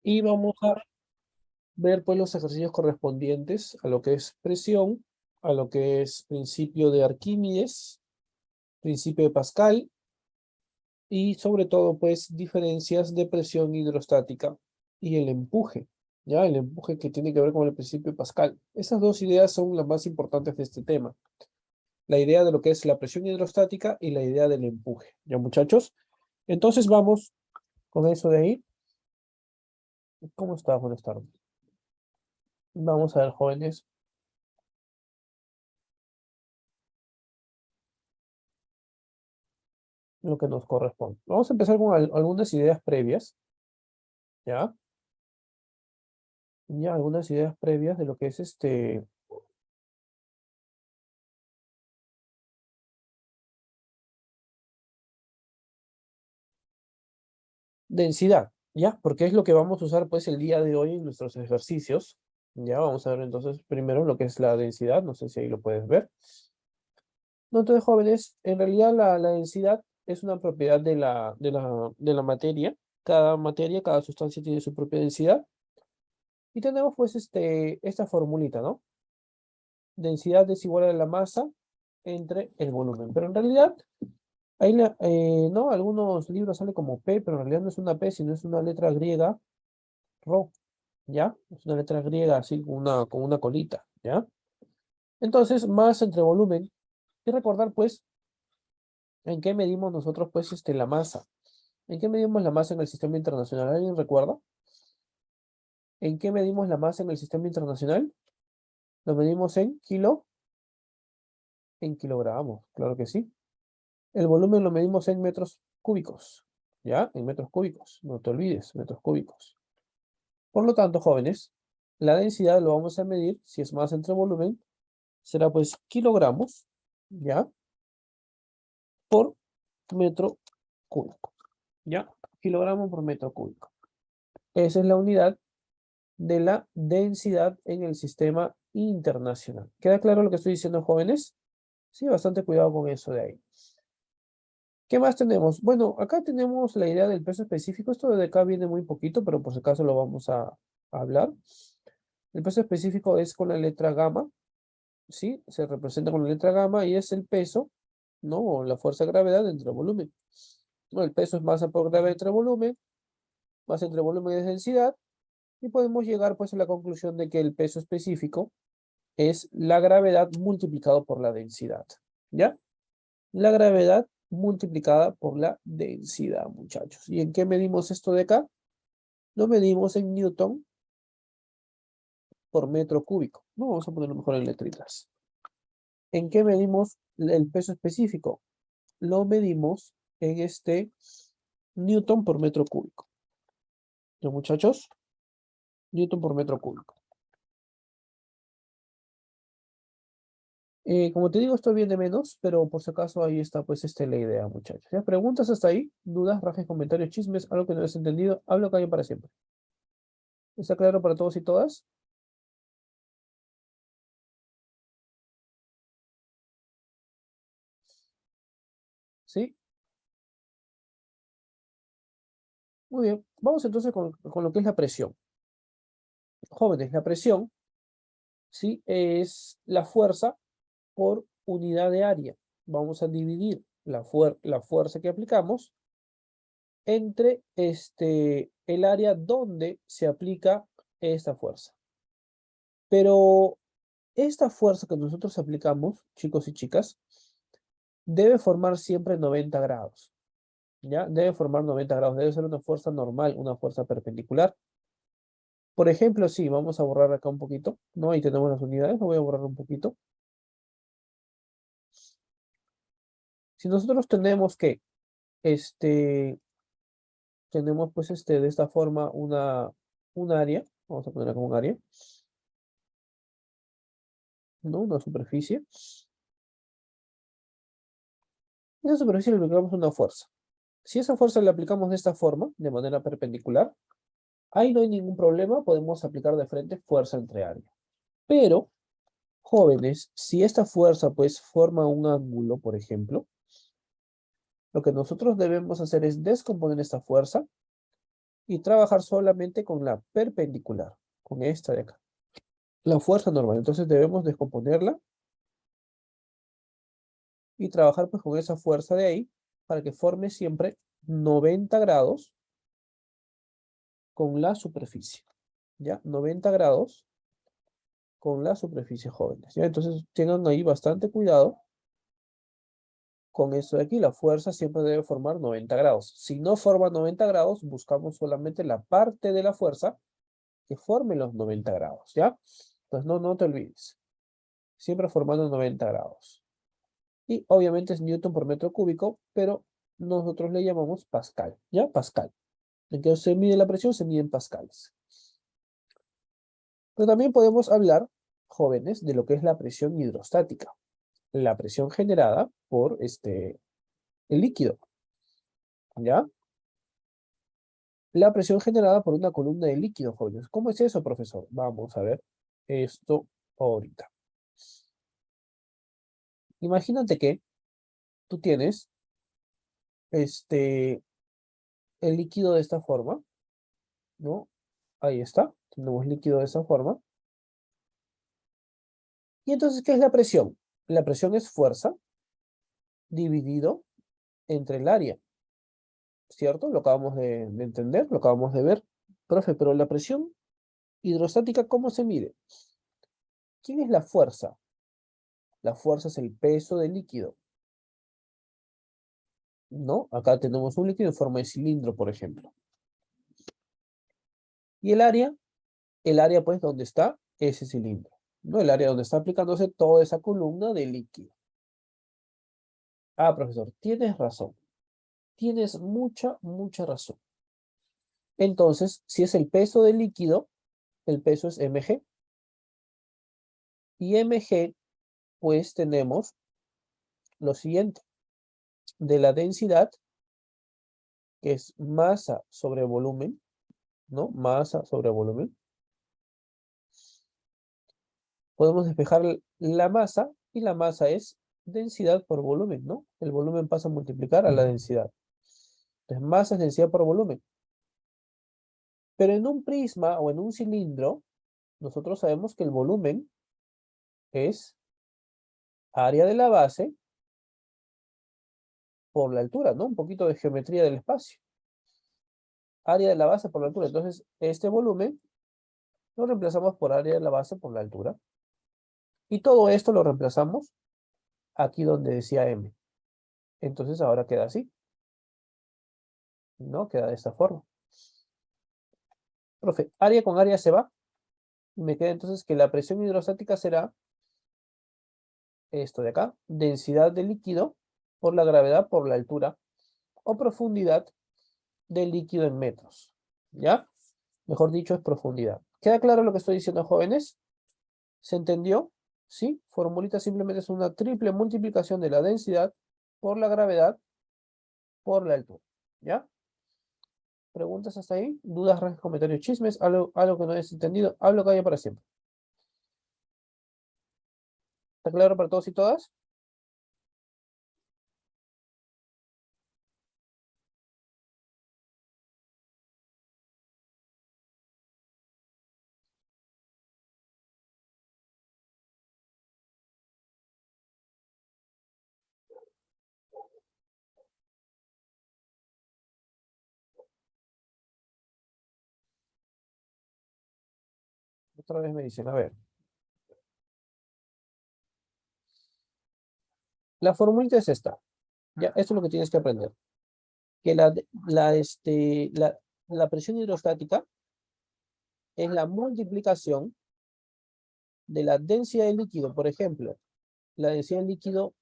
Y vamos a ver pues los ejercicios correspondientes a lo que es presión, a lo que es principio de Arquímedes, principio de Pascal y sobre todo pues diferencias de presión hidrostática y el empuje, ¿ya? El empuje que tiene que ver con el principio de Pascal. Esas dos ideas son las más importantes de este tema. La idea de lo que es la presión hidrostática y la idea del empuje, ¿ya muchachos? Entonces vamos con eso de ahí. ¿Cómo está? Buenas tardes. Vamos a ver, jóvenes. Lo que nos corresponde. Vamos a empezar con algunas ideas previas, ¿ya? Ya, algunas ideas previas de lo que es densidad, ¿ya? Porque es lo que vamos a usar pues el día de hoy en nuestros ejercicios. Ya, vamos a ver entonces primero lo que es la densidad, no sé si ahí lo puedes ver. No, entonces, jóvenes, en realidad la densidad es una propiedad de la materia. Cada materia, cada sustancia tiene su propia densidad. Y tenemos pues esta formulita, ¿no? Densidad es igual a la masa entre el volumen. Pero en realidad, ahí no, algunos libros sale como P, pero en realidad no es una P, sino es una letra griega, Rho, ¿ya? Es una letra griega así con una colita, ¿ya? Entonces, masa entre volumen. Y recordar, pues, en qué medimos nosotros, pues, la masa. ¿En qué medimos la masa en el sistema internacional? ¿Alguien recuerda? ¿En qué medimos la masa en el sistema internacional? Lo medimos en kilogramos, claro que sí. El volumen lo medimos en metros cúbicos, ¿ya? En metros cúbicos, no te olvides, metros cúbicos. Por lo tanto, jóvenes, la densidad lo vamos a medir, si es masa entre volumen, será pues kilogramos, ¿ya? Por metro cúbico, ¿ya? Kilogramo por metro cúbico. Esa es la unidad de la densidad en el sistema internacional. ¿Queda claro lo que estoy diciendo, jóvenes? Sí, bastante cuidado con eso de ahí. ¿Qué más tenemos? Bueno, acá tenemos la idea del peso específico. Esto de acá viene muy poquito, pero por si acaso lo vamos a hablar. El peso específico es con la letra gamma, ¿sí? Se representa con la letra gamma y es el peso, ¿no? O la fuerza de gravedad entre el volumen. ¿No? El peso es masa por gravedad entre volumen, masa entre volumen es densidad, y podemos llegar pues a la conclusión de que el peso específico es la gravedad multiplicado por la densidad, ¿ya? La gravedad multiplicada por la densidad, muchachos. ¿Y en qué medimos esto de acá? Lo medimos en Newton por metro cúbico. No, vamos a ponerlo mejor en letritas. ¿En qué medimos el peso específico? Lo medimos en Newton por metro cúbico. ¿Ya, muchachos? Newton por metro cúbico. Como te digo, esto viene menos, pero por si acaso ahí está pues la idea, muchachos. ¿Ya? ¿Preguntas hasta ahí? ¿Dudas, rajes, comentarios, chismes? ¿Algo que no hayas entendido? Hablo callo para siempre. ¿Está claro para todos y todas? ¿Sí? Muy bien. Vamos entonces con lo que es la presión. Jóvenes, la presión, ¿sí? Es la fuerza por unidad de área. Vamos a dividir la fuerza que aplicamos entre el área donde se aplica esta fuerza. Pero esta fuerza que nosotros aplicamos, chicos y chicas, debe formar siempre 90 grados. ¿Ya? Debe formar 90 grados. Debe ser una fuerza normal, una fuerza perpendicular. Por ejemplo, sí, vamos a borrar acá un poquito, ¿no? Ahí tenemos las unidades, lo voy a borrar un poquito. Si nosotros tenemos que, tenemos pues de esta forma un área, vamos a poner acá un área, ¿no? Una superficie. Y a esa superficie le aplicamos una fuerza. Si esa fuerza la aplicamos de esta forma, de manera perpendicular, ahí no hay ningún problema, podemos aplicar de frente fuerza entre área. Pero, jóvenes, si esta fuerza pues forma un ángulo, por ejemplo, lo que nosotros debemos hacer es descomponer esta fuerza y trabajar solamente con la perpendicular, con esta de acá. La fuerza normal. Entonces debemos descomponerla y trabajar pues con esa fuerza de ahí para que forme siempre 90 grados con la superficie. ¿Ya? 90 grados con la superficie, jóvenes. ¿Ya? Entonces tengan ahí bastante cuidado con esto de aquí. La fuerza siempre debe formar 90 grados. Si no forma 90 grados, buscamos solamente la parte de la fuerza que forme los 90 grados. ¿Ya? Entonces no te olvides. Siempre formando 90 grados. Y obviamente es Newton por metro cúbico, pero nosotros le llamamos Pascal. ¿Ya? Pascal. En que se mide la presión, se mide en pascales. Pero también podemos hablar, jóvenes, de lo que es la presión hidrostática. La presión generada por el líquido. ¿Ya? La presión generada por una columna de líquido, jóvenes. ¿Cómo es eso, profesor? Vamos a ver esto ahorita. Imagínate que tú tienes el líquido de esta forma, ¿no? Ahí está. Tenemos líquido de esta forma. Y entonces, ¿qué es la presión? La presión es fuerza dividido entre el área, ¿cierto? Lo acabamos de entender, lo acabamos de ver. Profe, pero la presión hidrostática, ¿cómo se mide? ¿Quién es la fuerza? La fuerza es el peso del líquido, ¿no? Acá tenemos un líquido en forma de cilindro, por ejemplo. Y el área pues donde está ese cilindro, ¿no? El área donde está aplicándose toda esa columna de líquido. Ah, profesor, tienes razón. Tienes mucha razón. Entonces, si es el peso del líquido, el peso es mg. Y mg, pues tenemos lo siguiente. De la densidad, que es masa sobre volumen, ¿no? Masa sobre volumen. Podemos despejar la masa, y la masa es densidad por volumen, ¿no? El volumen pasa a multiplicar a la densidad. Entonces, masa es densidad por volumen. Pero en un prisma o en un cilindro, nosotros sabemos que el volumen es área de la base por la altura, ¿no? Un poquito de geometría del espacio. Área de la base por la altura. Entonces, este volumen lo reemplazamos por área de la base por la altura. Y todo esto lo reemplazamos aquí donde decía M. Entonces, ahora queda así, ¿no? Queda de esta forma. Profe, área con área se va. Y me queda entonces que la presión hidrostática será esto de acá. Densidad del líquido por la gravedad por la altura. O profundidad del líquido en metros. ¿Ya? Mejor dicho, es profundidad. ¿Queda claro lo que estoy diciendo, jóvenes? ¿Se entendió? ¿Sí? Formulita simplemente es una triple multiplicación de la densidad por la gravedad por la altura. ¿Ya? ¿Preguntas hasta ahí? ¿Dudas, rasgos, comentarios, chismes? ¿Algo que no hayas entendido? Hablo que haya para siempre. ¿Está claro para todos y todas? Otra vez me dicen, a ver. La formulita es esta. Ya, esto es lo que tienes que aprender. Que la presión hidrostática es la multiplicación de la densidad del líquido. Por ejemplo, la densidad del líquido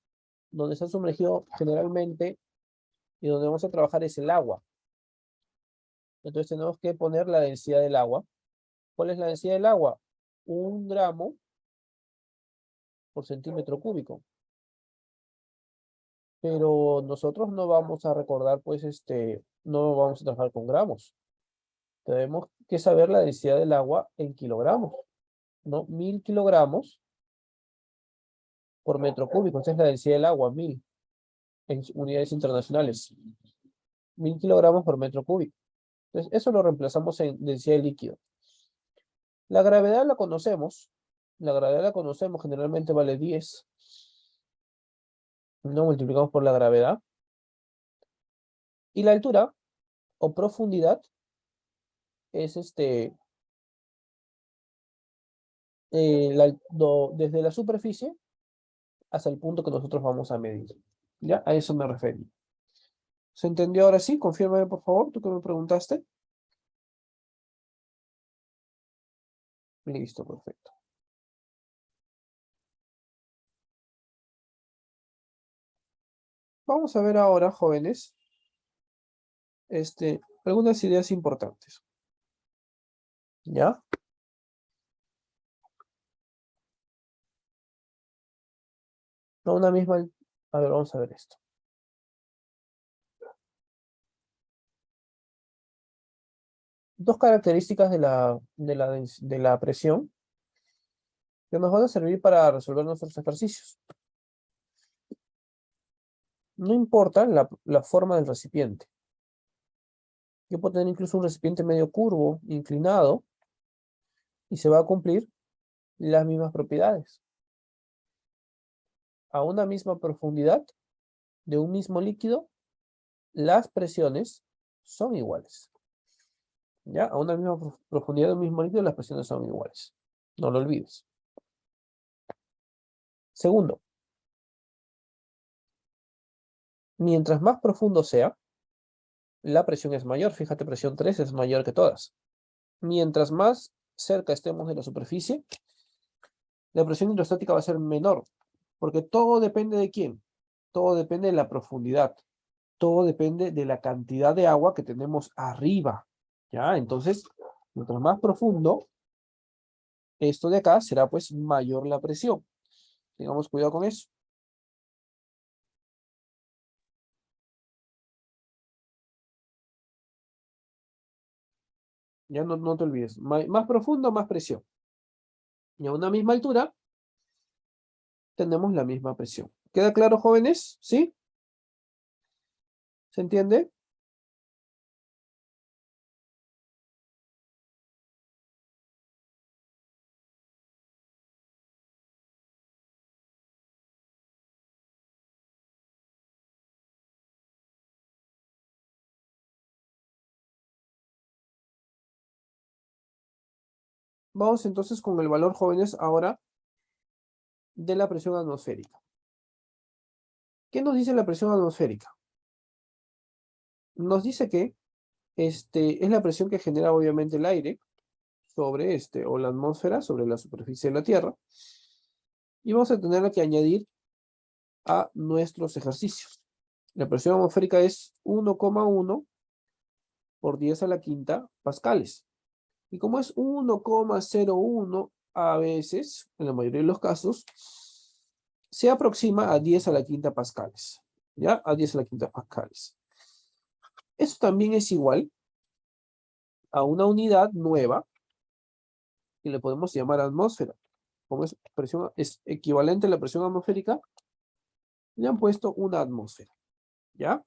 donde está sumergido generalmente y donde vamos a trabajar es el agua. Entonces tenemos que poner la densidad del agua. ¿Cuál es la densidad del agua? 1 gramo por centímetro cúbico. Pero nosotros no vamos a recordar, pues, no vamos a trabajar con gramos. Tenemos que saber la densidad del agua en kilogramos, ¿no? 1000 kilogramos por metro cúbico. Esta es la densidad del agua, 1000, en unidades internacionales. 1000 kilogramos por metro cúbico. Entonces, eso lo reemplazamos en densidad de líquido. La gravedad la conocemos. La gravedad la conocemos, generalmente vale 10. No multiplicamos por la gravedad. Y la altura o profundidad es desde la superficie hasta el punto que nosotros vamos a medir. ¿Ya? A eso me referí. ¿Se entendió ahora sí? Confírmame, por favor, tú que me preguntaste. Listo, perfecto. Vamos a ver ahora, jóvenes, algunas ideas importantes. ¿Ya? No, una misma. A ver, vamos a ver esto. Dos características de la presión que nos van a servir para resolver nuestros ejercicios. No importa la forma del recipiente. Yo puedo tener incluso un recipiente medio curvo, inclinado, y se va a cumplir las mismas propiedades. A una misma profundidad de un mismo líquido, las presiones son iguales. ¿Ya? A una misma profundidad de un mismo líquido, las presiones son iguales. No lo olvides. Segundo, mientras más profundo sea, la presión es mayor. Fíjate, presión 3 es mayor que todas. Mientras más cerca estemos de la superficie, la presión hidrostática va a ser menor. Porque todo depende de quién. Todo depende de la profundidad. Todo depende de la cantidad de agua que tenemos arriba. ¿Ya? Entonces, mientras más profundo, esto de acá será pues mayor la presión. Tengamos cuidado con eso. Ya no te olvides. Más profundo, más presión. Y a una misma altura, tenemos la misma presión. ¿Queda claro, jóvenes? ¿Sí? ¿Se entiende? Vamos entonces con el valor, jóvenes, ahora de la presión atmosférica. ¿Qué nos dice la presión atmosférica? Nos dice que es la presión que genera obviamente el aire sobre o la atmósfera, sobre la superficie de la Tierra. Y vamos a tener que añadir a nuestros ejercicios. La presión atmosférica es 1,1 por 10 a la quinta pascales. Y como es 1,01 a veces, en la mayoría de los casos, se aproxima a 10 a la quinta pascales. ¿Ya? A 10 a la quinta pascales. Eso también es igual a una unidad nueva que le podemos llamar atmósfera. Como es equivalente a la presión atmosférica, le han puesto una atmósfera. ¿Ya?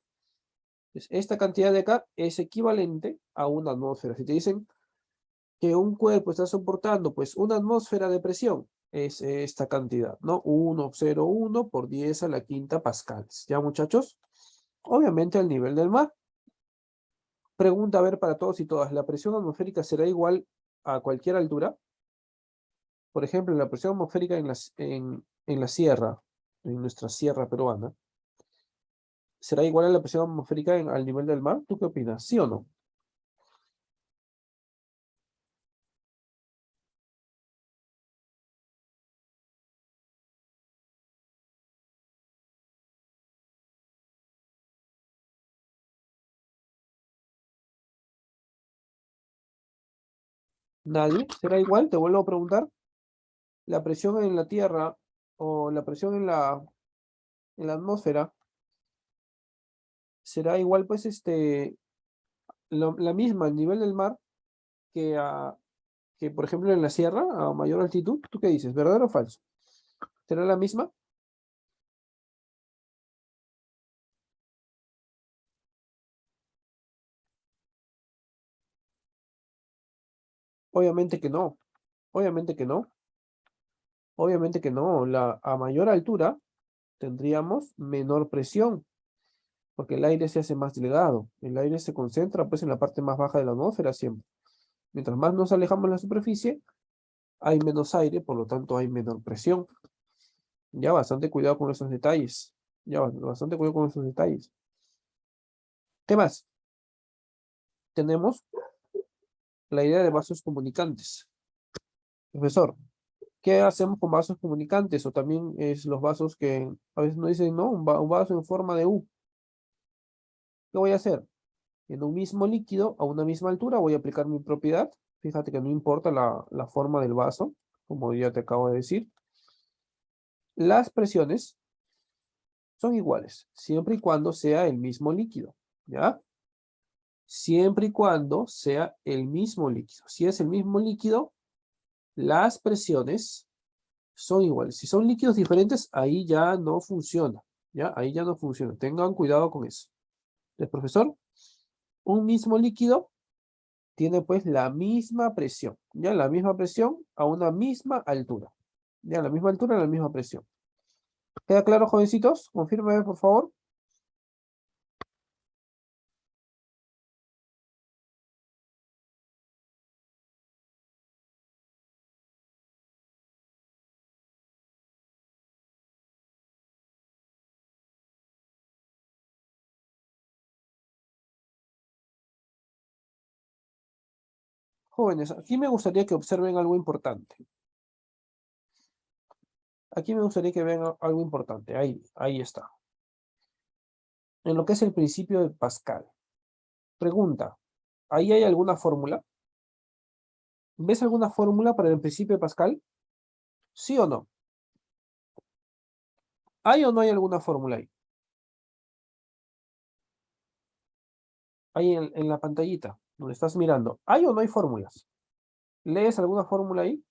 Entonces, esta cantidad de acá es equivalente a una atmósfera. Si te dicen que un cuerpo está soportando pues una atmósfera de presión, es esta cantidad, ¿no? 1,01 por 10 a la quinta pascales. ¿Ya, muchachos? Obviamente al nivel del mar. Pregunta, a ver, para todos y todas, ¿la presión atmosférica será igual a cualquier altura? Por ejemplo, la presión atmosférica en la sierra, en nuestra sierra peruana, ¿será igual a la presión atmosférica al nivel del mar? ¿Tú qué opinas? ¿Sí o no? ¿Nadie? ¿Será igual? Te vuelvo a preguntar. ¿La presión en la tierra o la presión en la atmósfera será igual, pues, la misma al nivel del mar que, por ejemplo, en la sierra a mayor altitud? ¿Tú qué dices? ¿Verdadero o falso? ¿Será la misma? Obviamente que no. Obviamente que no. Obviamente que no. A mayor altura tendríamos menor presión, porque el aire se hace más delgado. El aire se concentra pues en la parte más baja de la atmósfera siempre. Mientras más nos alejamos de la superficie, hay menos aire, por lo tanto hay menor presión. Ya bastante cuidado con esos detalles. Ya bastante cuidado con esos detalles. ¿Qué más? Tenemos la idea de vasos comunicantes. Profesor, ¿qué hacemos con vasos comunicantes? O también es los vasos que a veces nos dicen, no, un vaso en forma de U. ¿Qué voy a hacer? En un mismo líquido, a una misma altura, voy a aplicar mi propiedad. Fíjate que no importa la forma del vaso, como ya te acabo de decir. Las presiones son iguales, siempre y cuando sea el mismo líquido, ¿ya? Siempre y cuando sea el mismo líquido. Si es el mismo líquido, las presiones son iguales. Si son líquidos diferentes, ahí ya no funciona, ¿ya? Ahí ya no funciona. Tengan cuidado con eso. El profesor, un mismo líquido tiene pues la misma presión, ¿ya? La misma presión a una misma altura. ¿Ya? La misma altura, la misma presión. ¿Queda claro, jovencitos? Confírmeme, por favor. Jóvenes, aquí me gustaría que observen algo importante. Aquí me gustaría que vean algo importante. Ahí está. En lo que es el principio de Pascal. Pregunta, ¿ahí hay alguna fórmula? ¿Ves alguna fórmula para el principio de Pascal? ¿Sí o no? ¿Hay o no hay alguna fórmula ahí? Ahí en la pantallita, donde estás mirando. ¿Hay o no hay fórmulas? ¿Lees alguna fórmula ahí?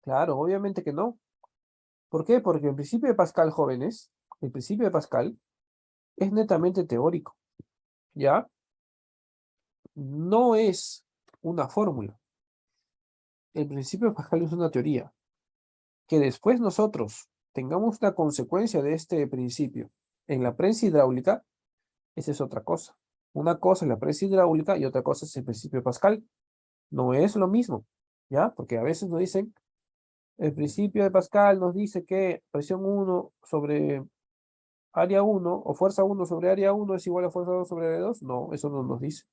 Claro, obviamente que no. ¿Por qué? Porque el principio de Pascal, jóvenes, el principio de Pascal es netamente teórico, ¿ya? No es una fórmula. El principio de Pascal es una teoría. Que después nosotros tengamos una consecuencia de este principio en la prensa hidráulica, esa es otra cosa. Una cosa es la prensa hidráulica y otra cosa es el principio de Pascal. No es lo mismo, ¿ya? Porque a veces nos dicen, el principio de Pascal nos dice que presión 1 sobre área 1 o fuerza 1 sobre área 1 es igual a fuerza 2 sobre área 2. No, eso no nos dice.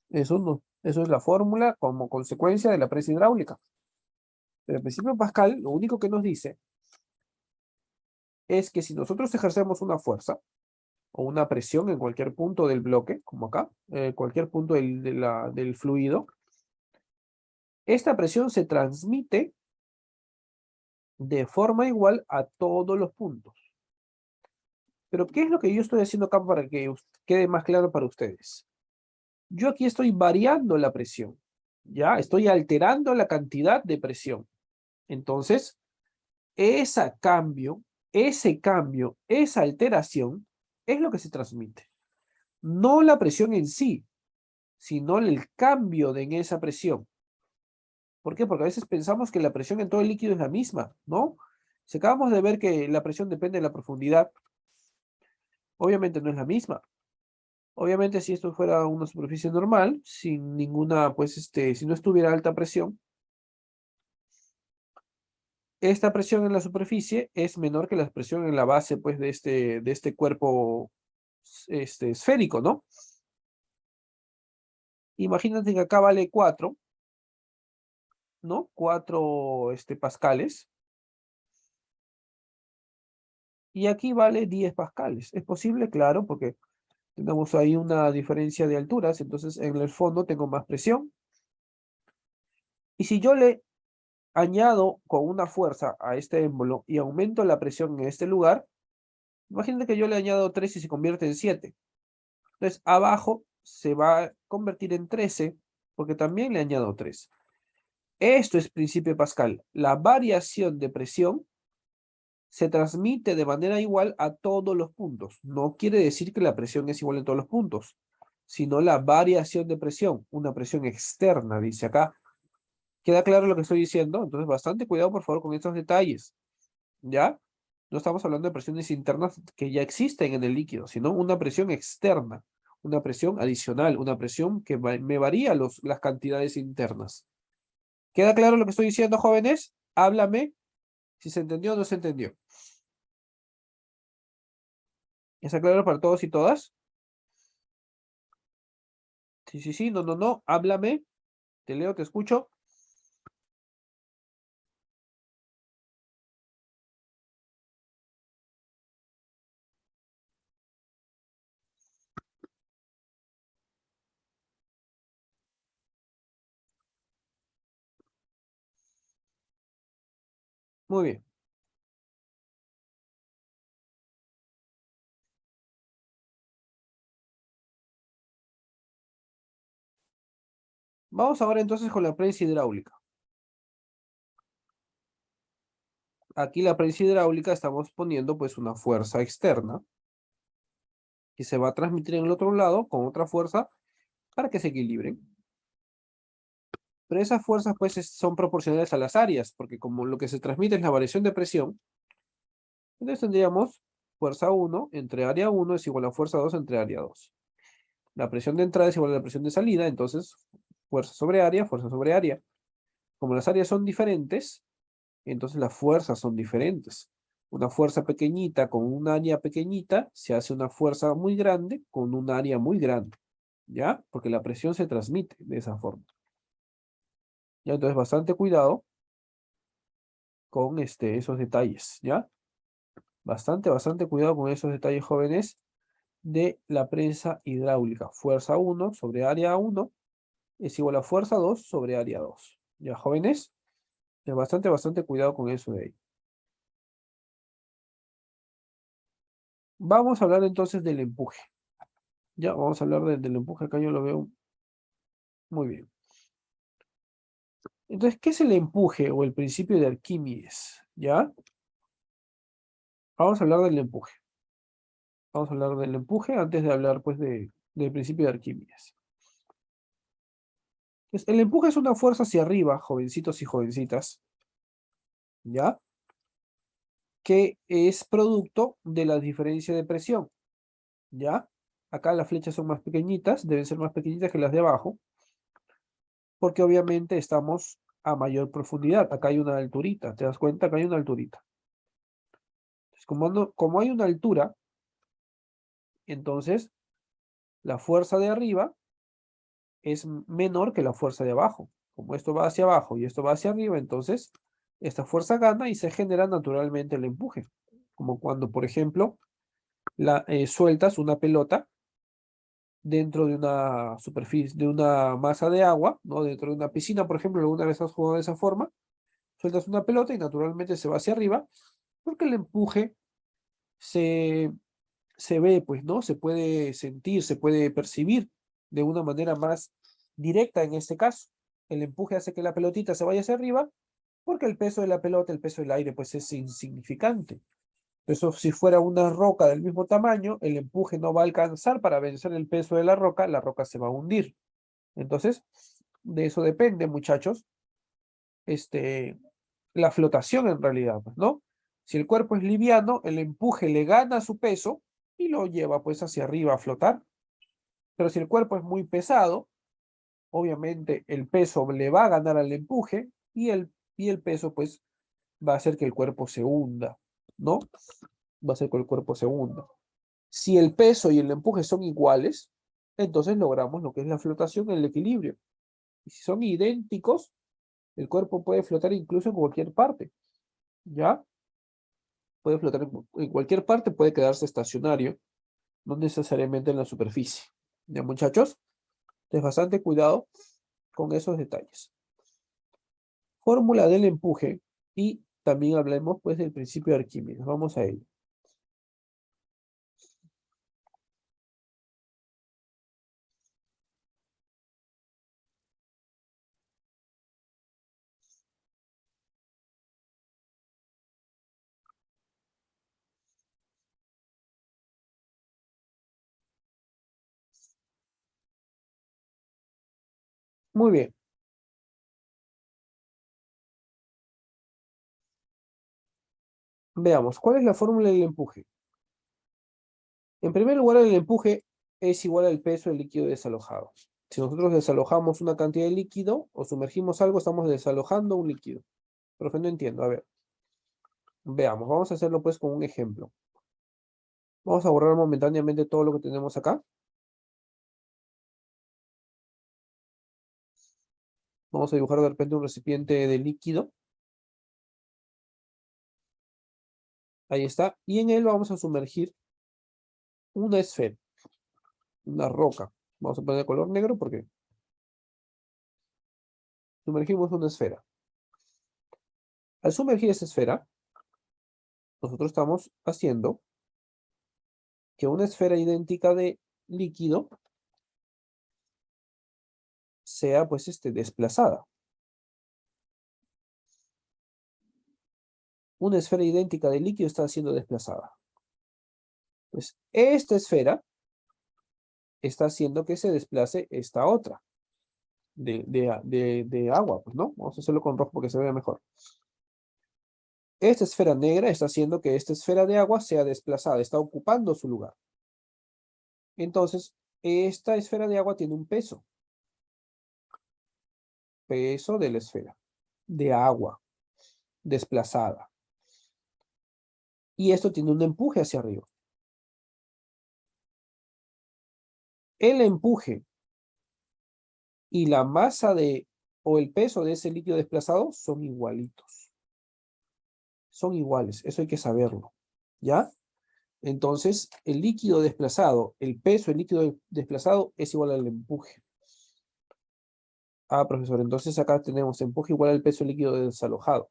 Eso no. Eso es la fórmula como consecuencia de la prensa hidráulica. Pero el principio de Pascal lo único que nos dice es que si nosotros ejercemos una fuerza o una presión en cualquier punto del bloque, como acá, cualquier punto del fluido, esta presión se transmite de forma igual a todos los puntos. Pero, ¿qué es lo que yo estoy haciendo acá para que quede más claro para ustedes? Yo aquí estoy variando la presión, ¿ya? Estoy alterando la cantidad de presión. Entonces, ese cambio, esa alteración, es lo que se transmite. No la presión en sí, sino el cambio en esa presión. ¿Por qué? Porque a veces pensamos que la presión en todo el líquido es la misma, ¿no? Si acabamos de ver que la presión depende de la profundidad, obviamente no es la misma. Obviamente si esto fuera una superficie normal, sin ninguna, pues si no estuviera alta presión, esta presión en la superficie es menor que la presión en la base, pues, de este cuerpo, esférico, ¿no? Imagínate que acá vale 4, ¿no? 4, pascales. Y aquí vale 10 pascales. ¿Es posible? Claro, porque tenemos ahí una diferencia de alturas, entonces en el fondo tengo más presión. Y si yo le añado con una fuerza a este émbolo y aumento la presión en este lugar, imagínate que yo le añado 3 y se convierte en 7. Entonces abajo se va a convertir en 13 porque también le añado 3. Esto es principio de Pascal. La variación de presión se transmite de manera igual a todos los puntos. No quiere decir que la presión es igual en todos los puntos, sino la variación de presión, una presión externa, dice acá. ¿Queda claro lo que estoy diciendo? Entonces, bastante cuidado, por favor, con estos detalles, ¿ya? No estamos hablando de presiones internas que ya existen en el líquido, sino una presión externa, una presión adicional, una presión que me varía las cantidades internas. ¿Queda claro lo que estoy diciendo, jóvenes? Háblame si se entendió o no se entendió. ¿Está claro para todos y todas? Sí, sí, sí, no, no, no, háblame, te leo, te escucho. Muy bien. Vamos ahora entonces con la prensa hidráulica. Aquí la prensa hidráulica estamos poniendo pues una fuerza externa que se va a transmitir en el otro lado con otra fuerza para que se equilibren. Pero esas fuerzas pues son proporcionales a las áreas, porque como lo que se transmite es la variación de presión, entonces tendríamos fuerza 1 entre área 1 es igual a fuerza 2 entre área 2. La presión de entrada es igual a la presión de salida, entonces fuerza sobre área, fuerza sobre área. Como las áreas son diferentes, entonces las fuerzas son diferentes. Una fuerza pequeñita con un área pequeñita se hace una fuerza muy grande con un área muy grande, ¿ya? Porque la presión se transmite de esa forma. Ya, entonces bastante cuidado con esos detalles, ¿ya? Bastante cuidado con esos detalles, jóvenes, de la prensa hidráulica. Fuerza 1 sobre área 1 es igual a fuerza 2 sobre área 2. ¿Ya, jóvenes? Bastante cuidado con eso de ahí. Vamos a hablar entonces del empuje. Ya, vamos a hablar del empuje. Acá yo lo veo muy bien. Entonces, ¿qué es el empuje o el principio de Arquímedes? ¿Ya? Vamos a hablar del empuje. Vamos a hablar del empuje antes de hablar, pues, del principio de Arquímedes. Entonces, el empuje es una fuerza hacia arriba, jovencitos y jovencitas, ¿ya? Que es producto de la diferencia de presión, ¿ya? Acá las flechas son más pequeñitas, deben ser más pequeñitas que las de abajo, porque obviamente estamos a mayor profundidad. Acá hay una alturita, ¿te das cuenta? Acá hay una alturita. Entonces, como hay una altura, entonces la fuerza de arriba es menor que la fuerza de abajo. Como esto va hacia abajo y esto va hacia arriba, entonces esta fuerza gana y se genera naturalmente el empuje. Como cuando, por ejemplo, sueltas una pelota dentro de una superficie, de una masa de agua, ¿no? Dentro de una piscina, por ejemplo, alguna vez has jugado de esa forma, sueltas una pelota y naturalmente se va hacia arriba, porque el empuje se, se ve, pues, ¿no? Se puede sentir, se puede percibir de una manera más directa en este caso. El empuje hace que la pelotita se vaya hacia arriba, porque el peso de la pelota, el peso del aire, pues es insignificante. Eso, si fuera una roca del mismo tamaño, el empuje no va a alcanzar para vencer el peso de la roca se va a hundir. Entonces, de eso depende, muchachos, este, la flotación en realidad, pues, ¿no? Si el cuerpo es liviano, el empuje le gana su peso y lo lleva pues hacia arriba a flotar. Pero si el cuerpo es muy pesado, obviamente el peso le va a ganar al empuje y el peso pues va a hacer que el cuerpo se hunda, ¿no? Va a hacer que el cuerpo se hunda. Si el peso y el empuje son iguales, entonces logramos lo que es la flotación en el equilibrio. Y si son idénticos, el cuerpo puede flotar incluso en cualquier parte, ¿ya? Puede flotar en cualquier parte, puede quedarse estacionario, no necesariamente en la superficie. ¿Ya, muchachos? Entonces, bastante cuidado con esos detalles. Fórmula del empuje y también hablemos pues del principio de Arquímedes. Vamos a ello. Muy bien. Veamos, ¿cuál es la fórmula del empuje? En primer lugar, el empuje es igual al peso del líquido desalojado. Si nosotros desalojamos una cantidad de líquido o sumergimos algo, estamos desalojando un líquido. Profe, no entiendo. A ver, veamos, vamos a hacerlo pues con un ejemplo. Vamos a borrar momentáneamente todo lo que tenemos acá. Vamos a dibujar de repente un recipiente de líquido. Ahí está. Y en él vamos a sumergir una esfera, una roca. Vamos a poner de color negro porque sumergimos una esfera. Al sumergir esa esfera, nosotros estamos haciendo que una esfera idéntica de líquido sea pues desplazada. Una esfera idéntica de líquido está siendo desplazada. Pues esta esfera está haciendo que se desplace esta otra de agua, pues, ¿no? Vamos a hacerlo con rojo porque se vea mejor. Esta esfera negra está haciendo que esta esfera de agua sea desplazada, está ocupando su lugar. Entonces, esta esfera de agua tiene un peso. Peso de la esfera de agua desplazada. Y esto tiene un empuje hacia arriba. El empuje y la masa o el peso de ese líquido desplazado son igualitos. Son iguales, eso hay que saberlo, ¿ya? Entonces, el líquido desplazado, el peso del líquido desplazado es igual al empuje. Ah, profesor, entonces acá tenemos empuje igual al peso del líquido desalojado.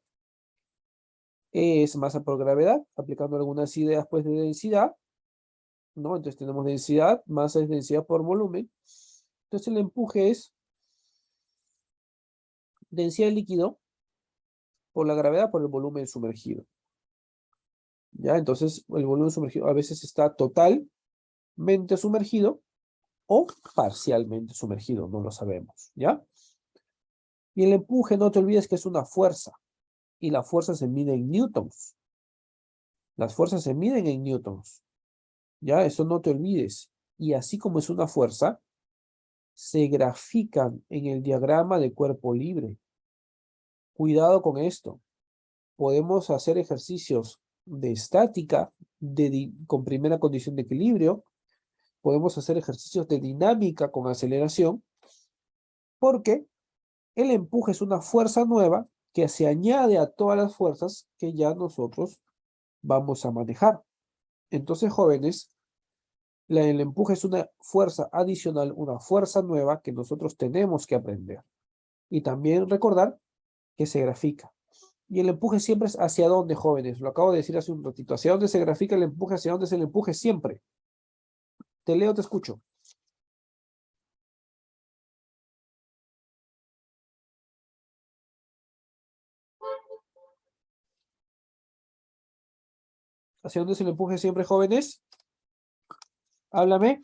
Es masa por gravedad, aplicando algunas ideas pues de densidad, ¿no? Entonces tenemos densidad, masa es densidad por volumen. Entonces el empuje es densidad del líquido por la gravedad por el volumen sumergido. ¿Ya? Entonces el volumen sumergido a veces está totalmente sumergido o parcialmente sumergido, no lo sabemos, ¿ya? Y el empuje, no te olvides que es una fuerza, y la fuerza se mide en newtons. Las fuerzas se miden en newtons, ¿ya? Eso no te olvides. Y así como es una fuerza, se grafican en el diagrama de cuerpo libre. Cuidado con esto. Podemos hacer ejercicios de estática con primera condición de equilibrio. Podemos hacer ejercicios de dinámica con aceleración, porque el empuje es una fuerza nueva que se añade a todas las fuerzas que ya nosotros vamos a manejar. Entonces, jóvenes, el empuje es una fuerza adicional, una fuerza nueva que nosotros tenemos que aprender. Y también recordar que se grafica. Y el empuje siempre es hacia dónde, jóvenes. Lo acabo de decir hace un ratito. ¿Hacia dónde se grafica el empuje? ¿Hacia dónde es el empuje siempre? Te leo, te escucho. ¿Hacia dónde es el empuje siempre, jóvenes? Háblame.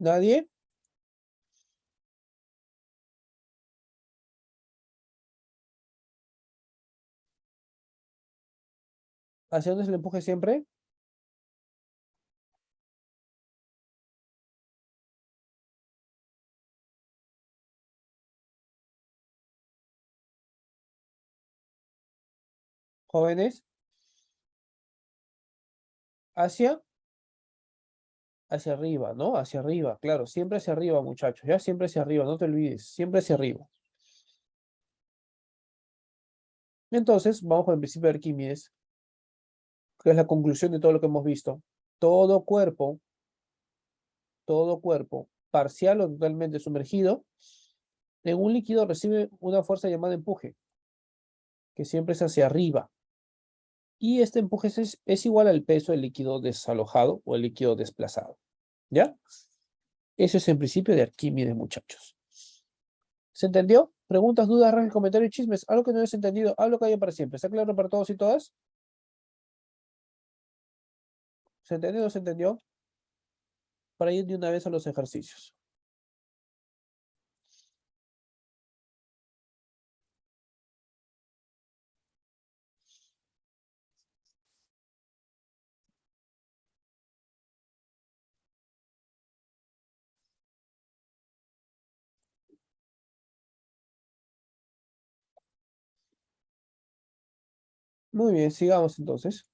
¿Nadie? ¿Hacia dónde es el empuje siempre? Jóvenes. Hacia arriba, ¿no? Hacia arriba, claro. Siempre hacia arriba, muchachos. Ya siempre hacia arriba, no te olvides. Siempre hacia arriba. Entonces, vamos con el principio de Arquímedes, que es la conclusión de todo lo que hemos visto. Todo cuerpo, todo cuerpo, parcial o totalmente sumergido, en un líquido recibe una fuerza llamada empuje, que siempre es hacia arriba. Y este empuje es igual al peso del líquido desalojado o el líquido desplazado. ¿Ya? Eso es en principio de Arquímedes, muchachos. ¿Se entendió? Preguntas, dudas, rasgos, comentarios, chismes. Algo que no hayas entendido, hablo que haya para siempre. ¿Está claro para todos y todas? ¿Se entendió o no se entendió? Para ir de una vez a los ejercicios. Muy bien, sigamos entonces.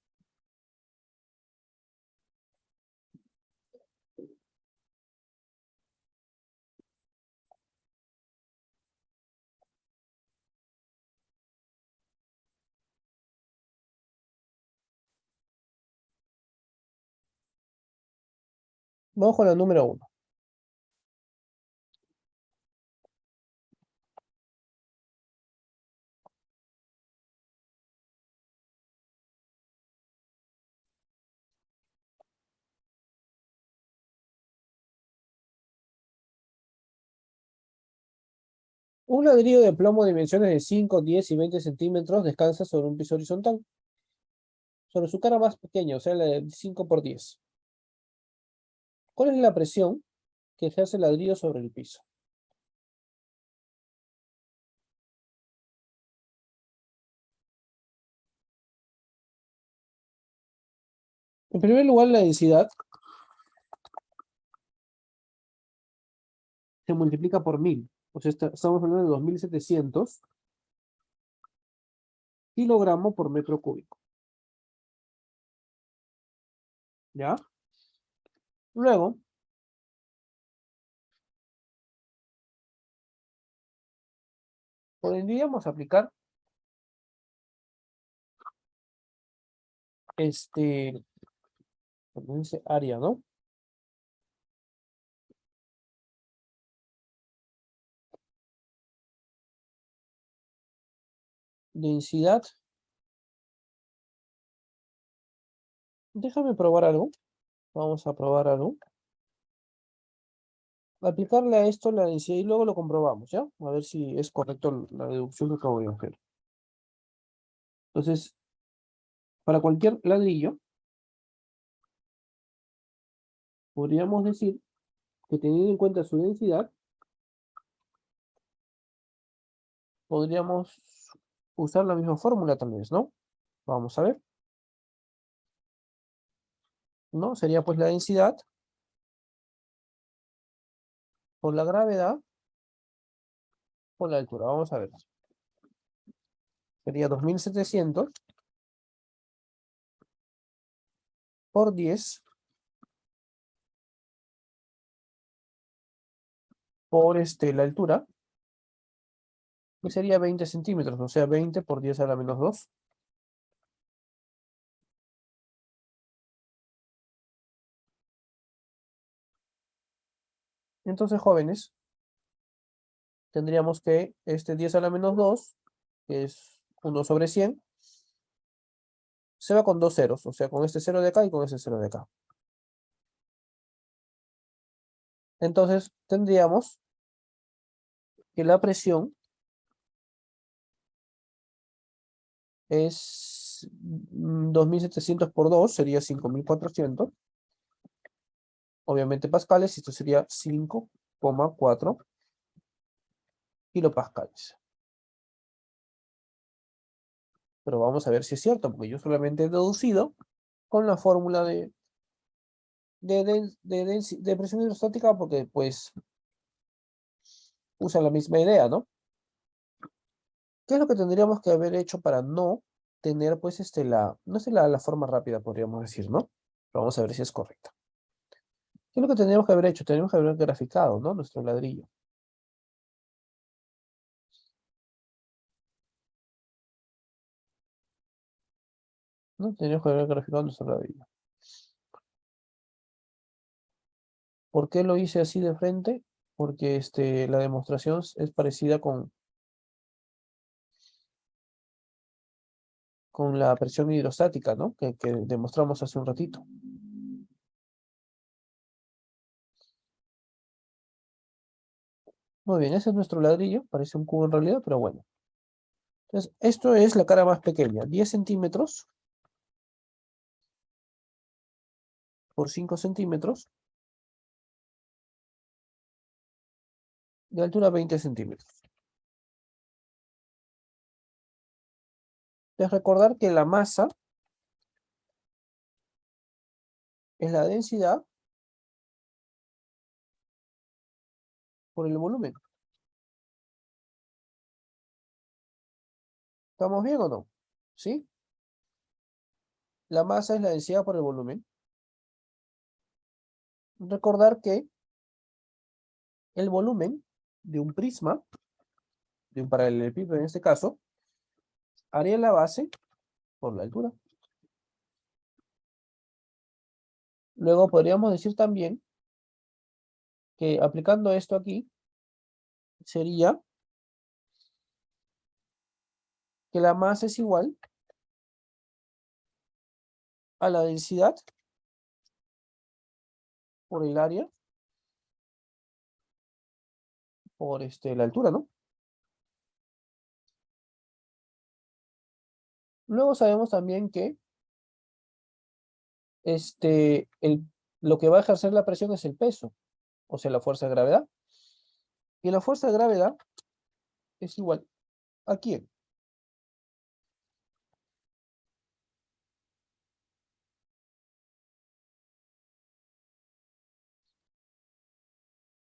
Vamos con la número 1. Un ladrillo de plomo de dimensiones de 5, 10 y 20 centímetros descansa sobre un piso horizontal. Sobre su cara más pequeña, o sea, la de 5 por 10. ¿Cuál es la presión que ejerce el ladrillo sobre el piso? En primer lugar, la densidad se multiplica por 1000. O sea, estamos hablando de 2700 kilogramos por metro cúbico. ¿Ya? Luego, podríamos aplicar como dice área, ¿no? Densidad. Déjame probar algo. Vamos a probar algo. Aplicarle a esto la densidad y luego lo comprobamos, ¿ya? A ver si es correcto la deducción que acabo de hacer. Entonces, para cualquier ladrillo, podríamos decir que teniendo en cuenta su densidad, podríamos usar la misma fórmula tal vez, ¿no? Vamos a ver, ¿no? Sería pues la densidad por la gravedad por la altura. Vamos a ver. Sería 2700 por 10 por la altura, que sería 20 centímetros, o sea, 20 por 10 a la menos 2. Entonces, jóvenes, tendríamos que 10 a la menos 2, que es 1/100, se va con dos ceros, o sea, con este cero de acá y con este cero de acá. Entonces, tendríamos que la presión es 2700 por 2, sería 5400. Obviamente pascales, y esto sería 5,4 kilopascales. Pero vamos a ver si es cierto, porque yo solamente he deducido con la fórmula de presión hidrostática, porque pues usa la misma idea, ¿no? ¿Qué es lo que tendríamos que haber hecho para no tener pues no sé la forma rápida, podríamos decir, ¿no? Pero vamos a ver si es correcta. ¿Qué es lo que tendríamos que haber hecho? Tenemos que haber graficado, ¿no? Nuestro ladrillo. ¿No? Tendríamos que haber graficado nuestro ladrillo. ¿Por qué lo hice así de frente? Porque la demostración es parecida con la presión hidrostática, ¿no? Que demostramos hace un ratito. Muy bien, ese es nuestro ladrillo. Parece un cubo en realidad, pero bueno. Entonces, esto es la cara más pequeña, 10 centímetros por 5 centímetros, de altura 20 centímetros. Es recordar que la masa es la densidad por el volumen. ¿Estamos bien o no? ¿Sí? La masa es la densidad por el volumen. Recordar que el volumen de un prisma, de un paralelepípedo en este caso, haría la base por la altura. Luego podríamos decir también que aplicando esto aquí, sería que la masa es igual a la densidad por el área por la altura, ¿no? Luego sabemos también que lo que va a ejercer la presión es el peso, o sea, la fuerza de gravedad. Y la fuerza de gravedad es igual ¿a quién?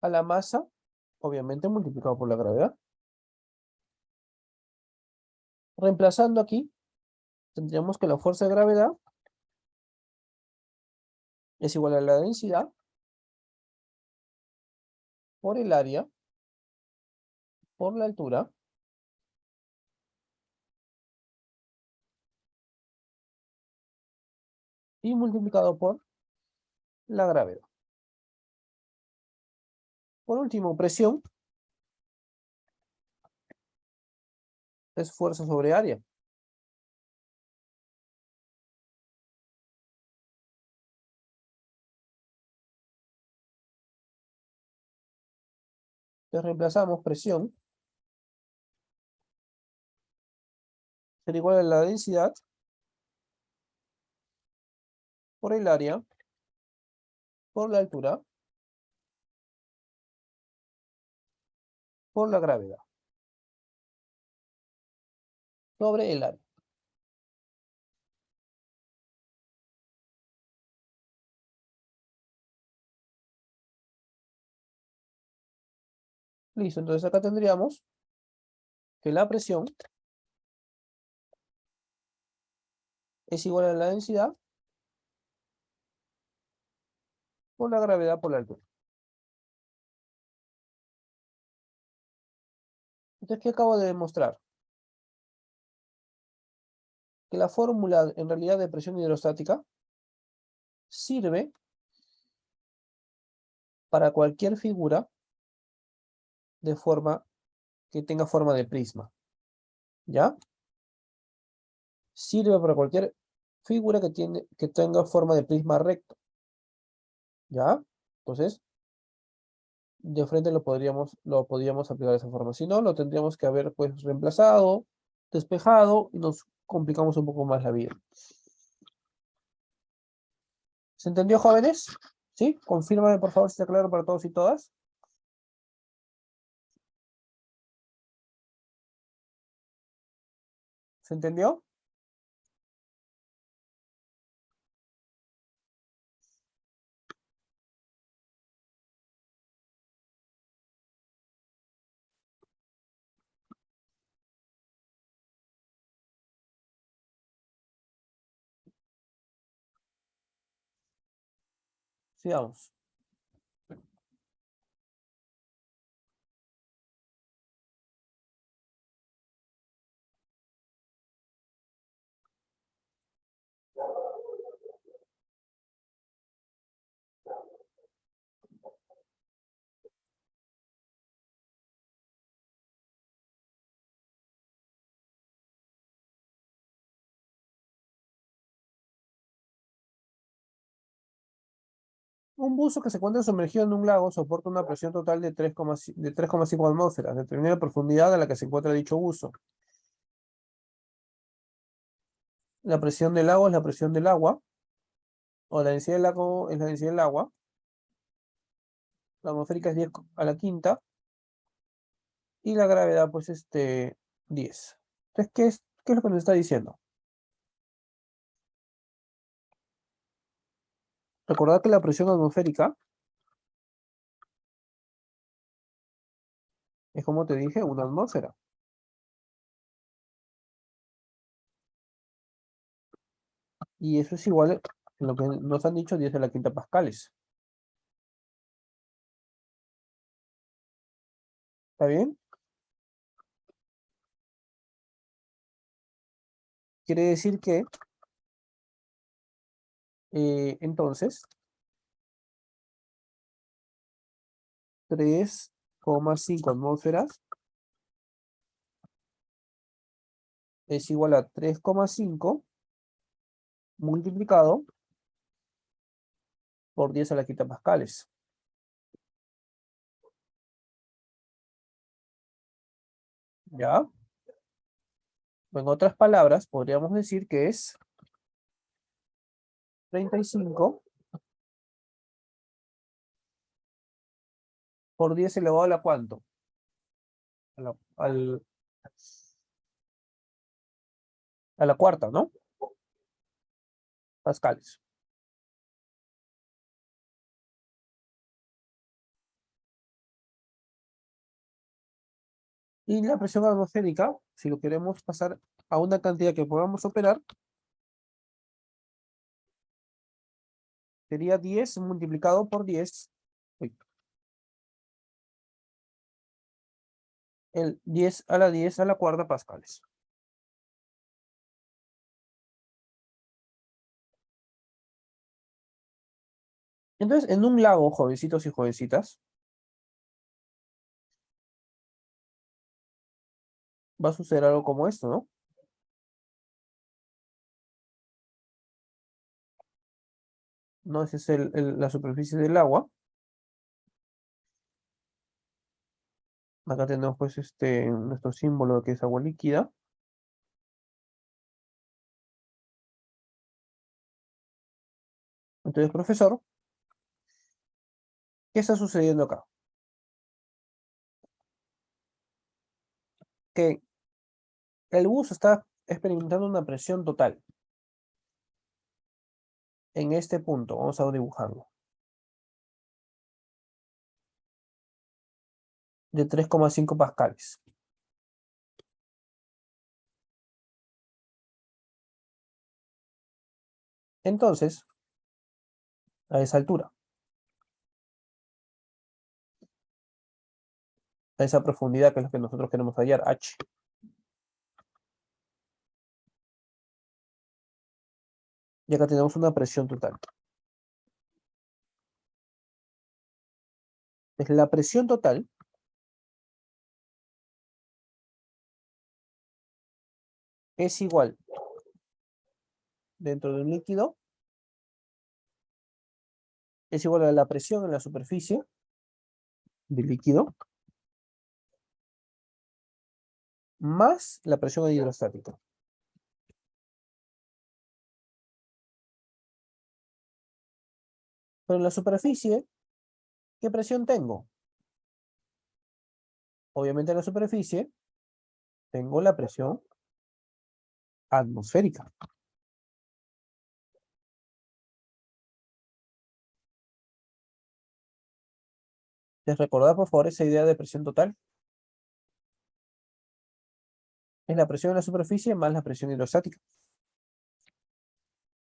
A la masa, obviamente multiplicado por la gravedad. Reemplazando aquí, tendríamos que la fuerza de gravedad es igual a la densidad por el área por la altura y multiplicado por la gravedad. Por último, presión es fuerza sobre área. Entonces reemplazamos presión será igual a la densidad por el área por la altura por la gravedad sobre el área. Listo, entonces acá tendríamos que la presión es igual a la densidad por la gravedad por la altura. Entonces, ¿qué acabo de demostrar? Que la fórmula en realidad de presión hidrostática sirve para cualquier figura de forma que tenga forma de prisma. ¿Ya? Sirve para cualquier figura que tenga forma de prisma recto. ¿Ya? Entonces, de frente lo podríamos aplicar de esa forma. Si no, lo tendríamos que haber pues reemplazado, despejado y nos complicamos un poco más la vida. ¿Se entendió, jóvenes? ¿Sí? Confírmame, por favor, si está claro para todos y todas. ¿Se entendió? Sigamos. Un buzo que se encuentra sumergido en un lago soporta una presión total de 3,5 atmósferas. Determina la profundidad a la que se encuentra dicho buzo. La presión del lago es la presión del agua. o la densidad del agua es la densidad del agua, la atmosférica es 10 a la quinta, y la gravedad, pues, 10. Entonces, ¿qué es lo que nos está diciendo? Recordad que la presión atmosférica es, como te dije, una atmósfera. Y eso es igual a lo que nos han dicho 10 a la quinta pascales. ¿Está bien? Quiere decir que, entonces, 3,5 atmósferas es igual a 3,5 multiplicado por 10 a la quinta pascales. ¿Ya? En otras palabras, podríamos decir que es 35 por 10 elevado a la ¿cuánto? A la cuarta, ¿no? Pascales. Y la presión atmosférica, si lo queremos pasar a una cantidad que podamos operar, sería 10 multiplicado por 10. Uy, el 10 a la cuarta pascales. Entonces, en un lago, jovencitos y jovencitas, va a suceder algo como esto, ¿no? No, esa es la superficie del agua. Acá tenemos pues nuestro símbolo que es agua líquida. Entonces, profesor, ¿qué está sucediendo acá? Que el bus está experimentando una presión total en este punto. Vamos a dibujarlo. De 3,5 pascales. Entonces, a esa altura, a esa profundidad que es lo que nosotros queremos hallar, H. Y acá tenemos una presión total. Entonces, la presión total es igual dentro de un líquido, es igual a la presión en la superficie del líquido más la presión hidrostática. Pero en la superficie, ¿qué presión tengo? Obviamente en la superficie tengo la presión atmosférica. ¿Les recordad, por favor, esa idea de presión total? Es la presión en la superficie más la presión hidrostática.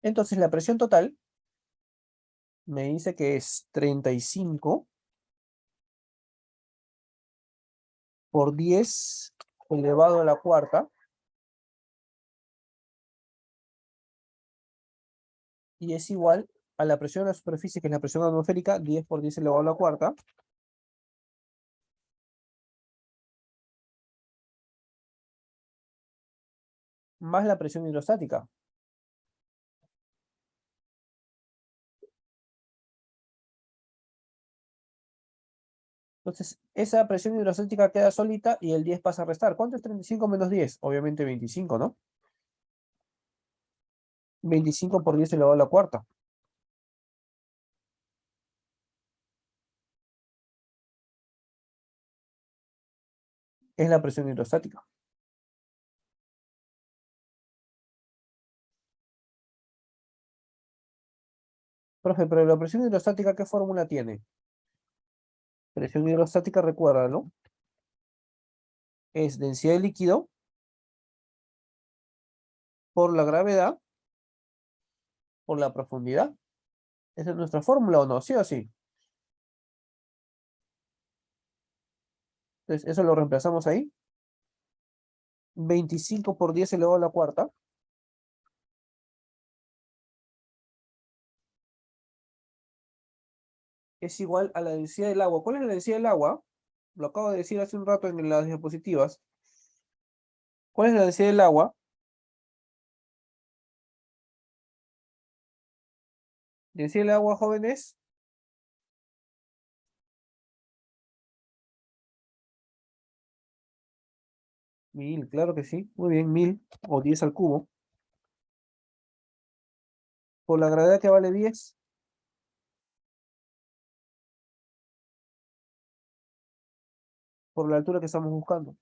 Entonces, la presión total me dice que es 35 por 10 elevado a la cuarta, y es igual a la presión en la superficie, que es la presión atmosférica, 10 por 10 elevado a la cuarta, más la presión hidrostática. Entonces, esa presión hidrostática queda solita y el 10 pasa a restar. ¿Cuánto es 35 menos 10? Obviamente 25, ¿no? 25 por 10 elevado a la cuarta. es la presión hidrostática. Profe, pero la presión hidrostática, ¿qué fórmula tiene? Presión hidrostática, recuérdalo, es densidad de líquido por la gravedad por la profundidad. ¿Esa es nuestra fórmula o no? ¿Sí o sí? Entonces, eso lo reemplazamos ahí. 25 por 10 elevado a la cuarta. Es igual a la densidad del agua. ¿Cuál es la densidad del agua? Lo acabo de decir hace un rato en las diapositivas. ¿Cuál es la densidad del agua? Densidad del agua, jóvenes. 1000, claro que sí. Muy bien, 1000 o 10 al cubo. Por la gravedad que vale 10. Por la altura que estamos buscando.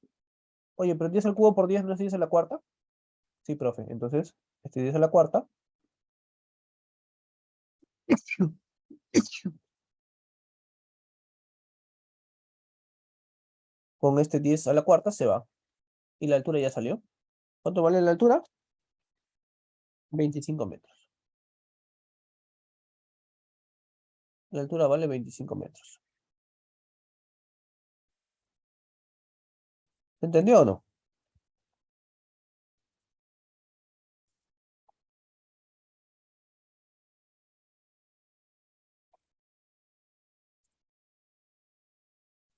Oye, pero 10 al cubo por 10 no es 10 a la cuarta. Sí, profe. Entonces, este 10 a la cuarta. Con este 10 a la cuarta se va. Y la altura ya salió. ¿Cuánto vale la altura? 25 metros. La altura vale 25 metros. ¿Se entendió o no?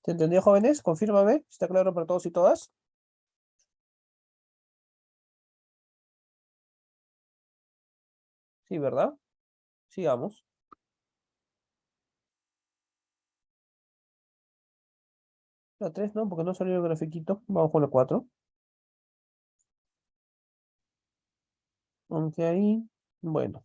¿Se entendió, jóvenes? Confírmame. ¿Está claro para todos y todas? Sí, ¿verdad? Sigamos. La 3 no, porque no salió el grafiquito. Vamos con la 4. Aunque ahí, bueno.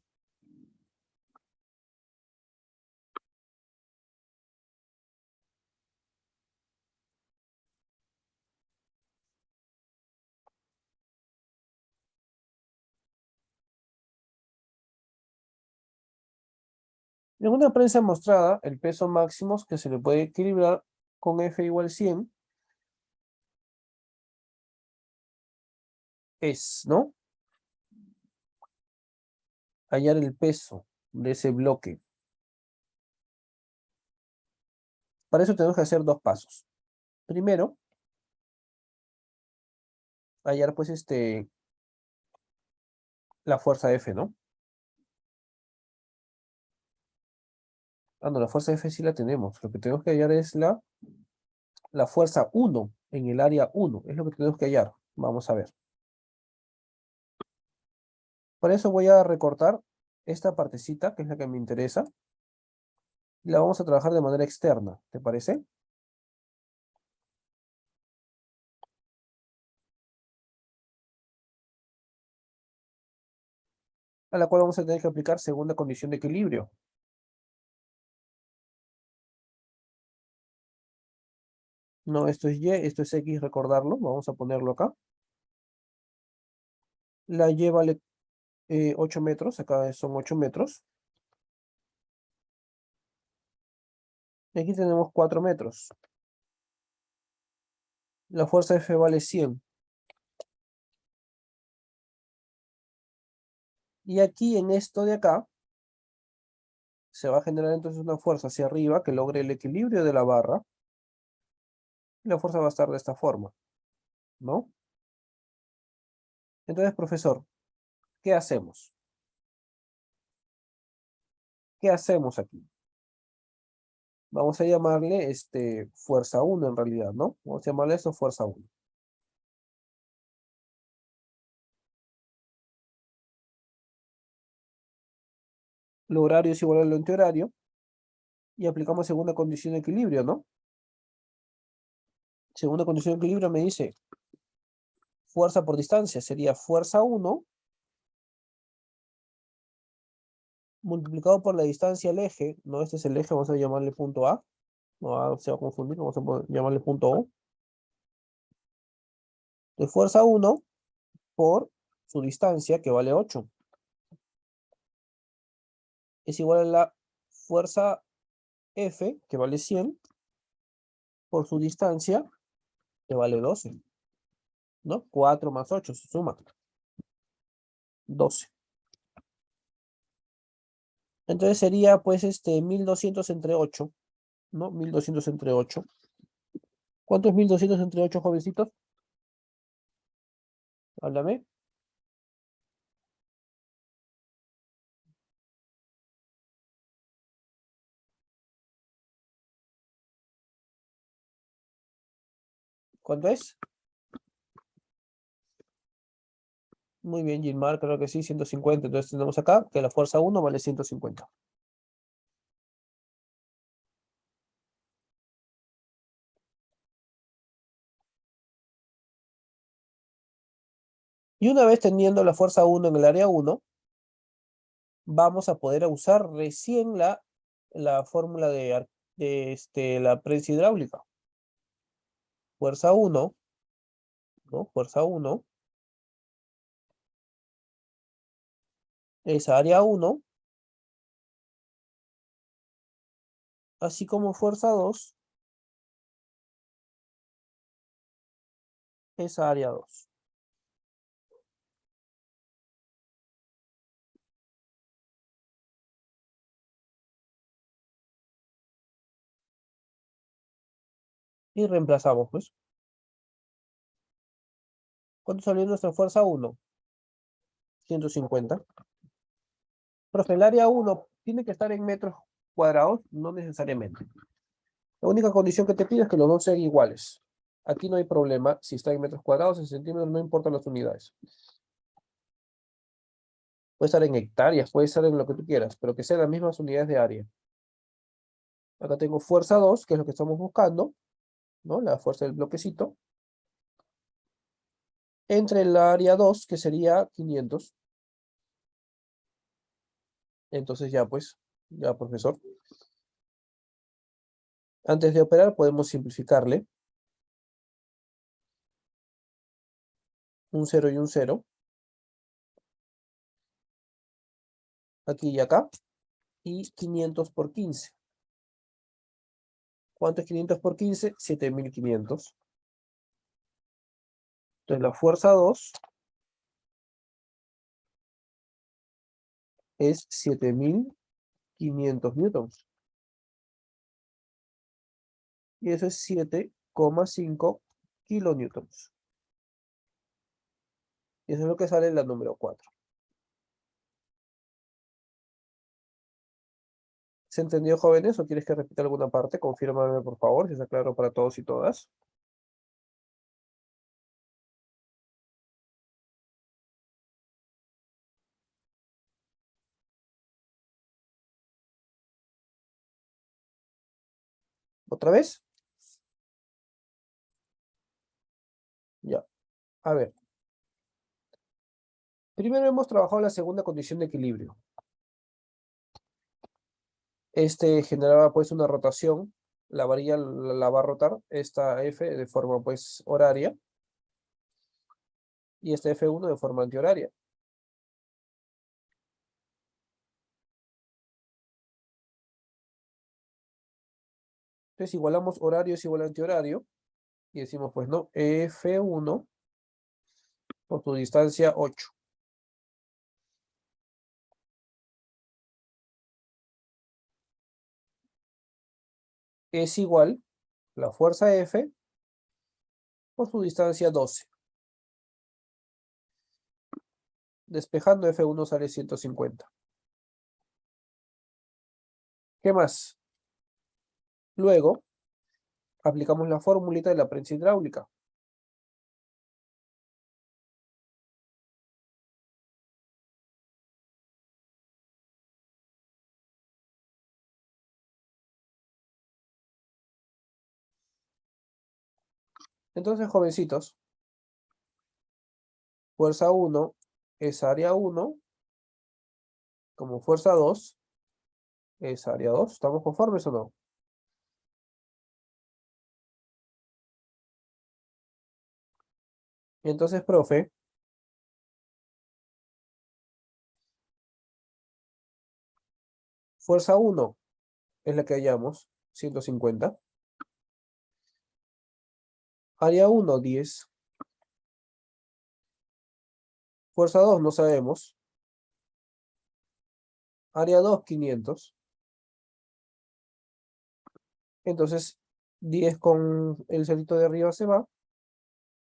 En una prensa mostrada, el peso máximo que se le puede equilibrar con F igual 100 es, ¿no? Hallar el peso de ese bloque. Para eso tenemos que hacer dos pasos. Primero, hallar pues la fuerza F, ¿no? Ah, no, la fuerza F sí la tenemos. Lo que tenemos que hallar es la fuerza 1 en el área 1. Es lo que tenemos que hallar. Vamos a ver. Por eso voy a recortar esta partecita, que es la que me interesa, y la vamos a trabajar de manera externa. ¿Te parece? A la cual vamos a tener que aplicar segunda condición de equilibrio. No, esto es Y, esto es X, recordarlo. Vamos a ponerlo acá. La Y vale 8 metros, acá son 8 metros. Y aquí tenemos 4 metros. La fuerza F vale 100. Y aquí en esto de acá, se va a generar entonces una fuerza hacia arriba que logre el equilibrio de la barra. Y la fuerza va a estar de esta forma, ¿no? Entonces, profesor, ¿qué hacemos? ¿Qué hacemos aquí? Vamos a llamarle fuerza 1 en realidad, ¿no? Vamos a llamarle esto fuerza 1. Lo horario es igual a lo antihorario. Y aplicamos segunda condición de equilibrio, ¿no? Segunda condición de equilibrio me dice fuerza por distancia. Sería fuerza 1 multiplicado por la distancia al eje. No, este es el eje, vamos a llamarle punto A. No, se va a confundir, vamos a llamarle punto O. De fuerza 1 por su distancia, que vale 8. Es igual a la fuerza F, que vale 100, por su distancia, que vale 12. ¿No? 4 más 8 se suma. 12. Entonces sería, pues, 1200 entre 8, ¿no? 1200 entre 8. ¿Cuánto es 1200 entre 8, jovencitos? Háblame. ¿Cuánto es? Muy bien, Gilmar, creo que sí, 150. Entonces tenemos acá que la fuerza 1 vale 150. Y una vez teniendo la fuerza 1 en el área 1, vamos a poder usar recién la fórmula de la prensa hidráulica. Fuerza 1, ¿no? Fuerza 1 es área 1, así como fuerza 2 es área 2. Y reemplazamos, pues. ¿Cuánto salió nuestra fuerza 1? 150. Profe, el área 1 tiene que estar en metros cuadrados, no necesariamente. La única condición que te pido es que los dos sean iguales. Aquí no hay problema si está en metros cuadrados, en centímetros, no importan las unidades. Puede estar en hectáreas, puede estar en lo que tú quieras, pero que sean las mismas unidades de área. Acá tengo fuerza 2, que es lo que estamos buscando, ¿no? La fuerza del bloquecito. Entre el área 2, que sería 500. Entonces ya, pues, ya, profesor. Antes de operar, podemos simplificarle. Un 0 y un 0. Aquí y acá. Y 500 por 15. ¿Cuánto es 500 por 15? 7500. Entonces la fuerza 2 es 7500 newtons. Y eso es 7,5 kilonewtons. Y eso es lo que sale en la número 4. ¿Se entendió, jóvenes? ¿O quieres que repita alguna parte? Confírmame, por favor, si está claro para todos y todas. ¿Otra vez? Ya. A ver. Primero hemos trabajado la segunda condición de equilibrio. Generaba pues una rotación. La varilla la va a rotar esta F de forma pues horaria. Y esta F1 de forma antihoraria. Entonces igualamos horario es igual a antihorario. Y decimos pues no, F1 por su distancia 8. Es igual la fuerza F por su distancia 12. Despejando F1 sale 150. ¿Qué más? Luego, aplicamos la formulita de la prensa hidráulica. Entonces, jovencitos, fuerza 1 es área 1, como fuerza 2 es área 2. ¿Estamos conformes o no? Entonces, profe, fuerza 1 es la que hallamos, 150. Área 1, 10. Fuerza 2 no sabemos. Área 2, 500. Entonces, 10 con el cerito de arriba se va.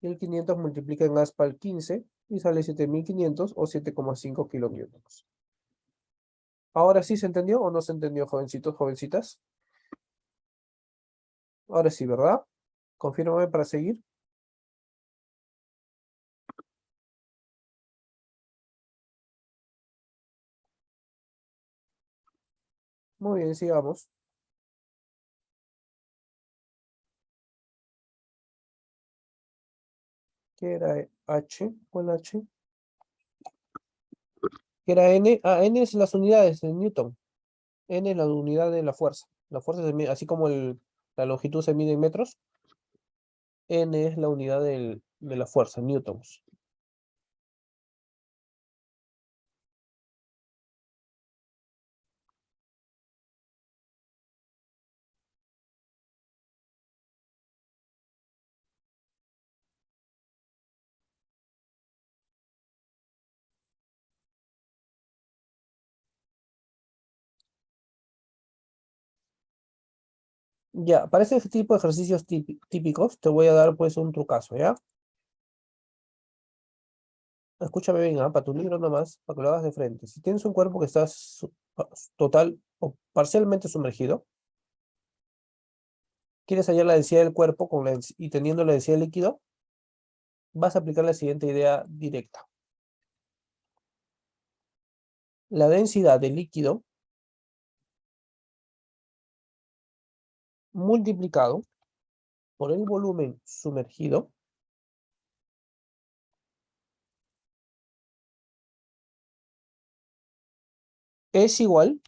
Y el 500 multiplica en aspa 15 y sale 7500 o 7,5 kilonewtons. ¿Ahora sí se entendió o no se entendió, jovencitos, jovencitas? Ahora sí, ¿verdad? Confírmame para seguir. Muy bien, sigamos. ¿Qué era H? ¿Cuál H? ¿Qué era N? Ah, N es las unidades de Newton. N es la unidad de la fuerza. La fuerza se mide, así como la longitud se mide en metros, N es la unidad de la fuerza, newtons. Ya, para ese tipo de ejercicios típicos, te voy a dar pues un trucazo, ¿ya? Escúchame bien, para tu libro nomás, para que lo hagas de frente. Si tienes un cuerpo que está total o parcialmente sumergido, quieres hallar la densidad del cuerpo y teniendo la densidad del líquido, vas a aplicar la siguiente idea directa. La densidad del líquido multiplicado por el volumen sumergido es igual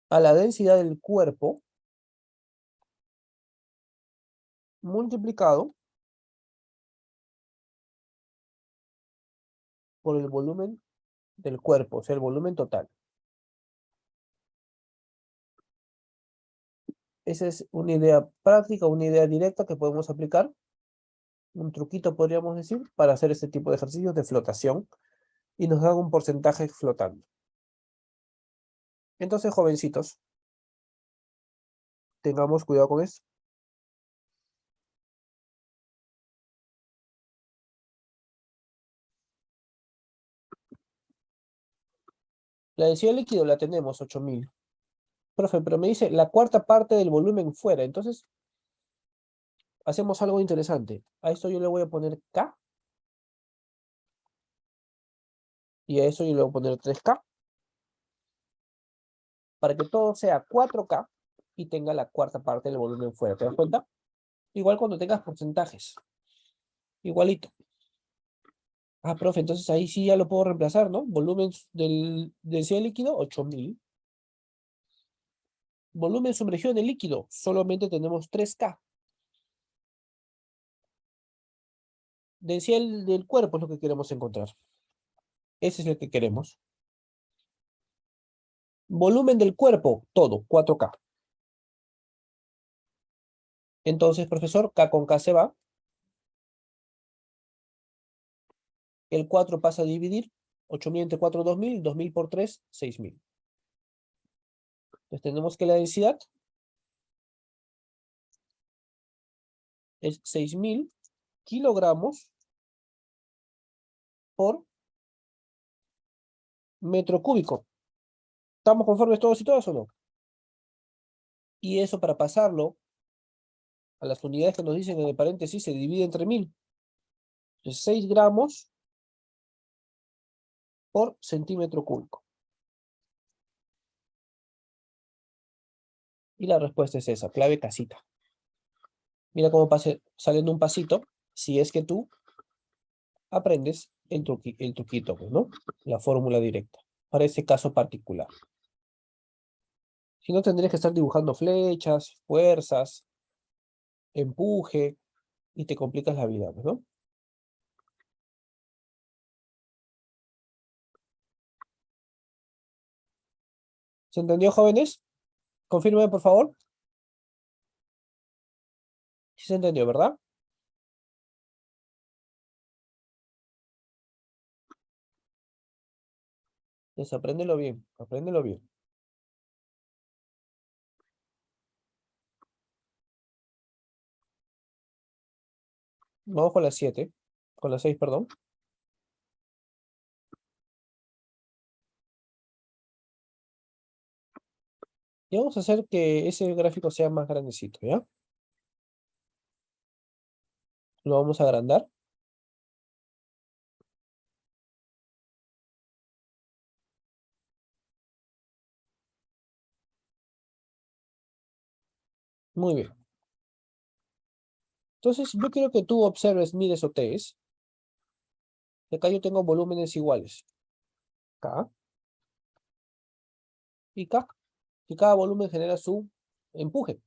a la densidad del cuerpo multiplicado por el volumen del cuerpo, o sea, el volumen total. Esa es una idea práctica, una idea directa que podemos aplicar, un truquito podríamos decir, para hacer este tipo de ejercicios de flotación y nos dan un porcentaje flotando. Entonces, jovencitos, tengamos cuidado con eso. La densidad de líquido la tenemos, 8000. Profe, pero me dice la cuarta parte del volumen fuera. Entonces, hacemos algo interesante. A esto yo le voy a poner K y a eso yo le voy a poner 3K para que todo sea 4K y tenga la cuarta parte del volumen fuera. ¿Te das cuenta? Igual cuando tengas porcentajes. Igualito. Ah, profe, entonces ahí sí ya lo puedo reemplazar, ¿no? Volumen del densidad de líquido, 8000. Volumen sumergido en el líquido, solamente tenemos 3K. Densidad del cuerpo es lo que queremos encontrar. Ese es el que queremos. Volumen del cuerpo, todo, 4K. Entonces, profesor, K con K se va. El 4 pasa a dividir. 8000 entre 4, 2000. 2000 por 3, 6000. Entonces tenemos que la densidad es 6000 kilogramos por metro cúbico. ¿Estamos conformes todos y todas o no? Y eso para pasarlo a las unidades que nos dicen en el paréntesis se divide entre 1000. Entonces 6 gramos por centímetro cúbico. Y la respuesta es esa, clave casita. Mira cómo saliendo un pasito, si es que tú aprendes el truquito, pues, ¿no? La fórmula directa, para ese caso particular. Si no, tendrías que estar dibujando flechas, fuerzas, empuje, y te complicas la vida, pues, ¿no? ¿Se entendió, jóvenes? Confirmen, por favor. Sí se entendió, ¿verdad? Pues apréndelo bien, apréndelo bien. Vamos con las 7, con las 6, perdón. Y vamos a hacer que ese gráfico sea más grandecito, ¿ya? Lo vamos a agrandar. Muy bien. Entonces, yo quiero que tú observes, mires o tees. Acá yo tengo volúmenes iguales. K y K. Y cada volumen genera su empuje.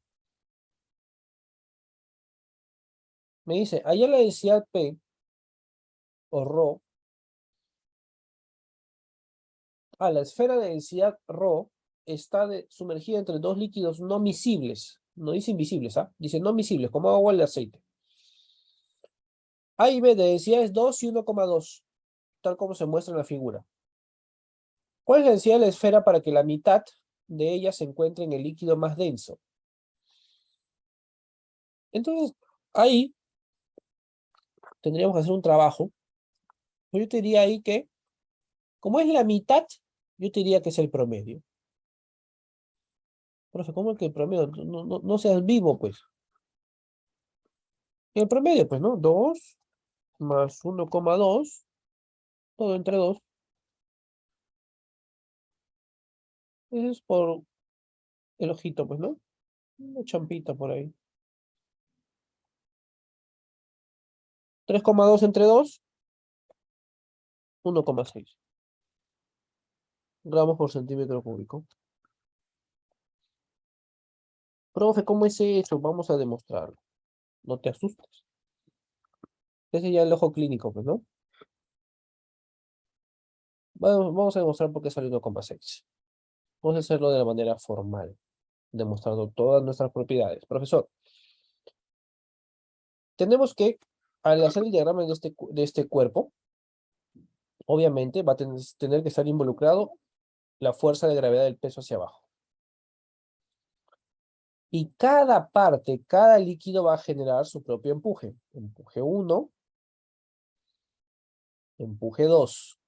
Me dice, allá la densidad P o ρ, la esfera de densidad ρ está sumergida entre dos líquidos no miscibles. No dice invisibles, ¿ah? Dice no miscibles, como agua y aceite. A y B de densidades 2 y 1,2, tal como se muestra en la figura. ¿Cuál es la densidad de la esfera para que la mitad de ella se encuentre en el líquido más denso? Entonces, ahí tendríamos que hacer un trabajo. Yo te diría ahí que, como es la mitad, yo te diría que es el promedio. Profe, ¿cómo es que el promedio? No seas vivo, pues. El promedio, pues, ¿no? 2 más 1,2, todo entre 2. Eso es por el ojito, pues, ¿no? Una champita por ahí. 3,2 entre 2, 1,6 gramos por centímetro cúbico. Profe, ¿cómo es eso? Vamos a demostrarlo. No te asustes. Ese ya es el ojo clínico, pues, ¿no? Vamos a demostrar por qué sale 1,6. Vamos a hacerlo de la manera formal, demostrando todas nuestras propiedades. Profesor, tenemos que, al hacer el diagrama de este cuerpo, obviamente va a tener que estar involucrado la fuerza de gravedad del peso hacia abajo. Y cada parte, cada líquido va a generar su propio empuje. Empuje 1, empuje 2.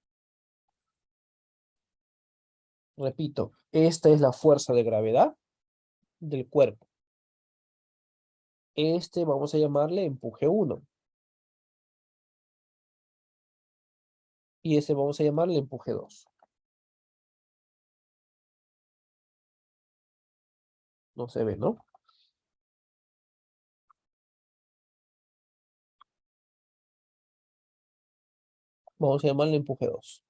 Repito, esta es la fuerza de gravedad del cuerpo. Este vamos a llamarle empuje 1. Y este vamos a llamarle empuje 2. No se ve, ¿no? Vamos a llamarle empuje 2.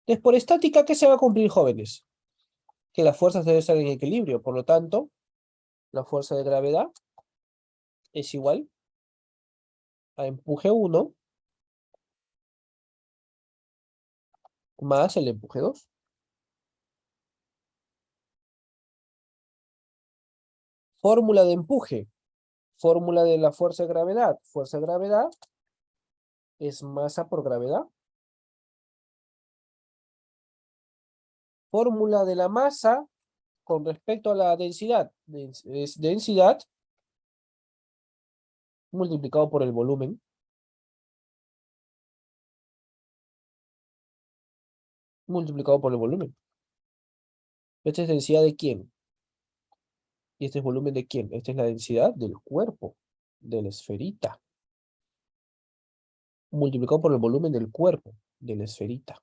Entonces, por estática, ¿qué se va a cumplir, jóvenes? Que las fuerzas deben estar en equilibrio. Por lo tanto, la fuerza de gravedad es igual a empuje 1 más el empuje 2. Fórmula de empuje. Fórmula de la fuerza de gravedad. Fuerza de gravedad es masa por gravedad. Fórmula de la masa con respecto a la densidad. Es densidad multiplicado por el volumen. Multiplicado por el volumen. ¿Esta es densidad de quién? ¿Y este es volumen de quién? Esta es la densidad del cuerpo, de la esferita. Multiplicado por el volumen del cuerpo, de la esferita.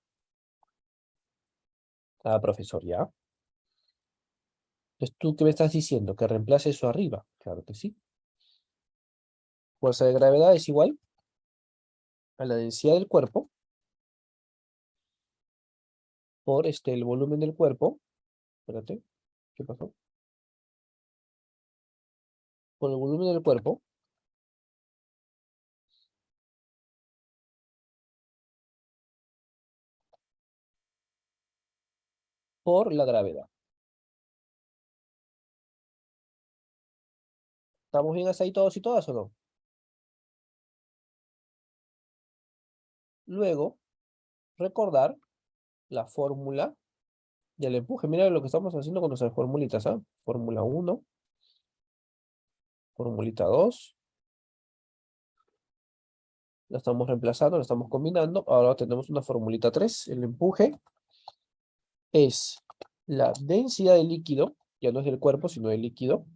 Profesor, ¿ya? Entonces, ¿tú qué me estás diciendo? ¿Que reemplace eso arriba? Claro que sí. Fuerza de gravedad es igual a la densidad del cuerpo por el volumen del cuerpo. Espérate, ¿qué pasó? Por el volumen del cuerpo por la gravedad. ¿Estamos bien hasta ahí todos y todas o no? Luego, recordar la fórmula del empuje. Mira lo que estamos haciendo con nuestras formulitas, ¿ah? Fórmula 1, formulita 2. La estamos reemplazando, la estamos combinando. Ahora tenemos una formulita 3. El empuje es la densidad del líquido, ya no es del cuerpo, sino del líquido,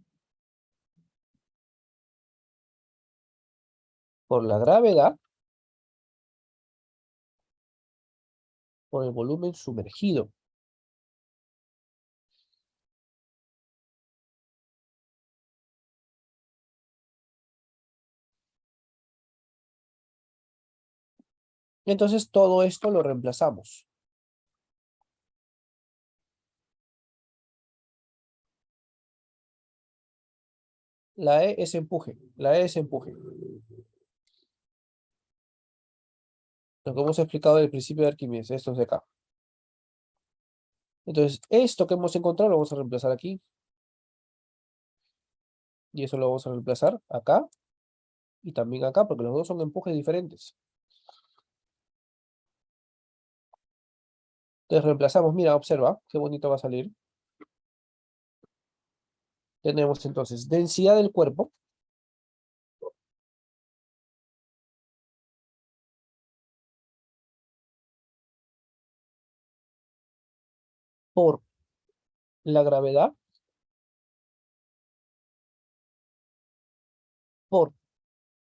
por la gravedad, por el volumen sumergido. Entonces todo esto lo reemplazamos. La E es empuje. La E es empuje. Lo que hemos explicado del principio de Arquímedes, esto es de acá. Entonces, esto que hemos encontrado lo vamos a reemplazar aquí. Y eso lo vamos a reemplazar acá y también acá, porque los dos son empujes diferentes. Entonces reemplazamos, mira, observa, qué bonito va a salir. Tenemos entonces densidad del cuerpo por la gravedad por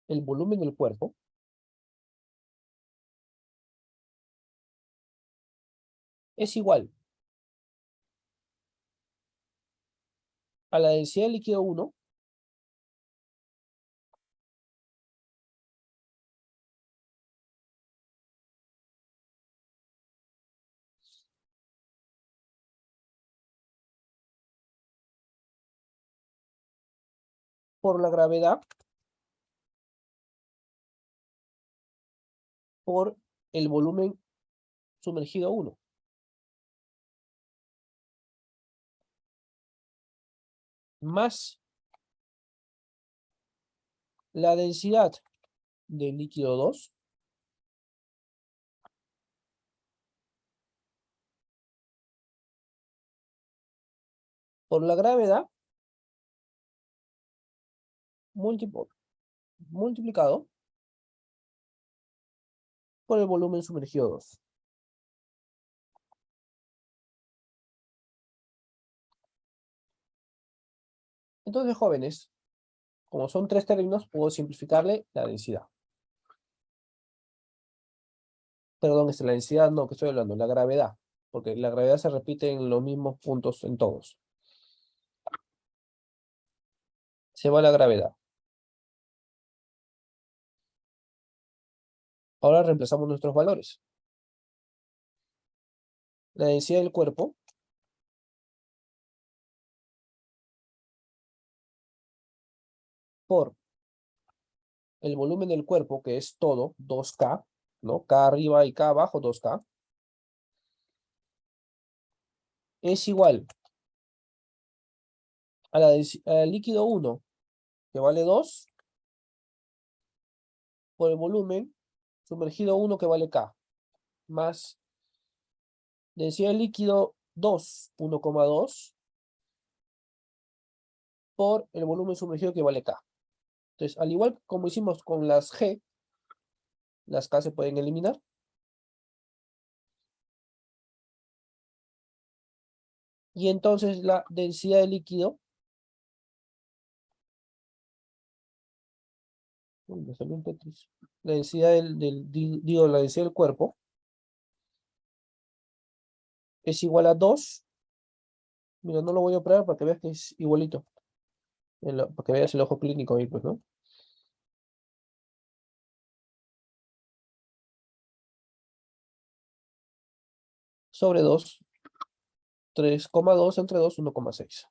el volumen del cuerpo es igual a la densidad del líquido 1 por la gravedad por el volumen sumergido 1. Más la densidad del líquido 2 por la gravedad multiplicado por el volumen sumergido 2. Entonces, jóvenes, como son tres términos, puedo simplificarle la densidad. Perdón, la densidad no, que estoy hablando, la gravedad, porque la gravedad se repite en los mismos puntos en todos. Se va la gravedad. Ahora reemplazamos nuestros valores. La densidad del cuerpo por el volumen del cuerpo, que es todo, 2K, ¿no? K arriba y K abajo, 2K, es igual a al líquido 1, que vale 2, por el volumen sumergido 1, que vale K, más densidad del líquido 2, 1,2, por el volumen sumergido, que vale K. Entonces, al igual como hicimos con las G, las K se pueden eliminar. Y entonces la densidad del líquido, uy, me salió un Tetris. La densidad digo, la densidad del cuerpo es igual a 2. Mira, no lo voy a operar para que veas que es igualito. Para que veas el ojo clínico ahí, pues, ¿no? sobre 2, 3,2 entre 2, 1,6.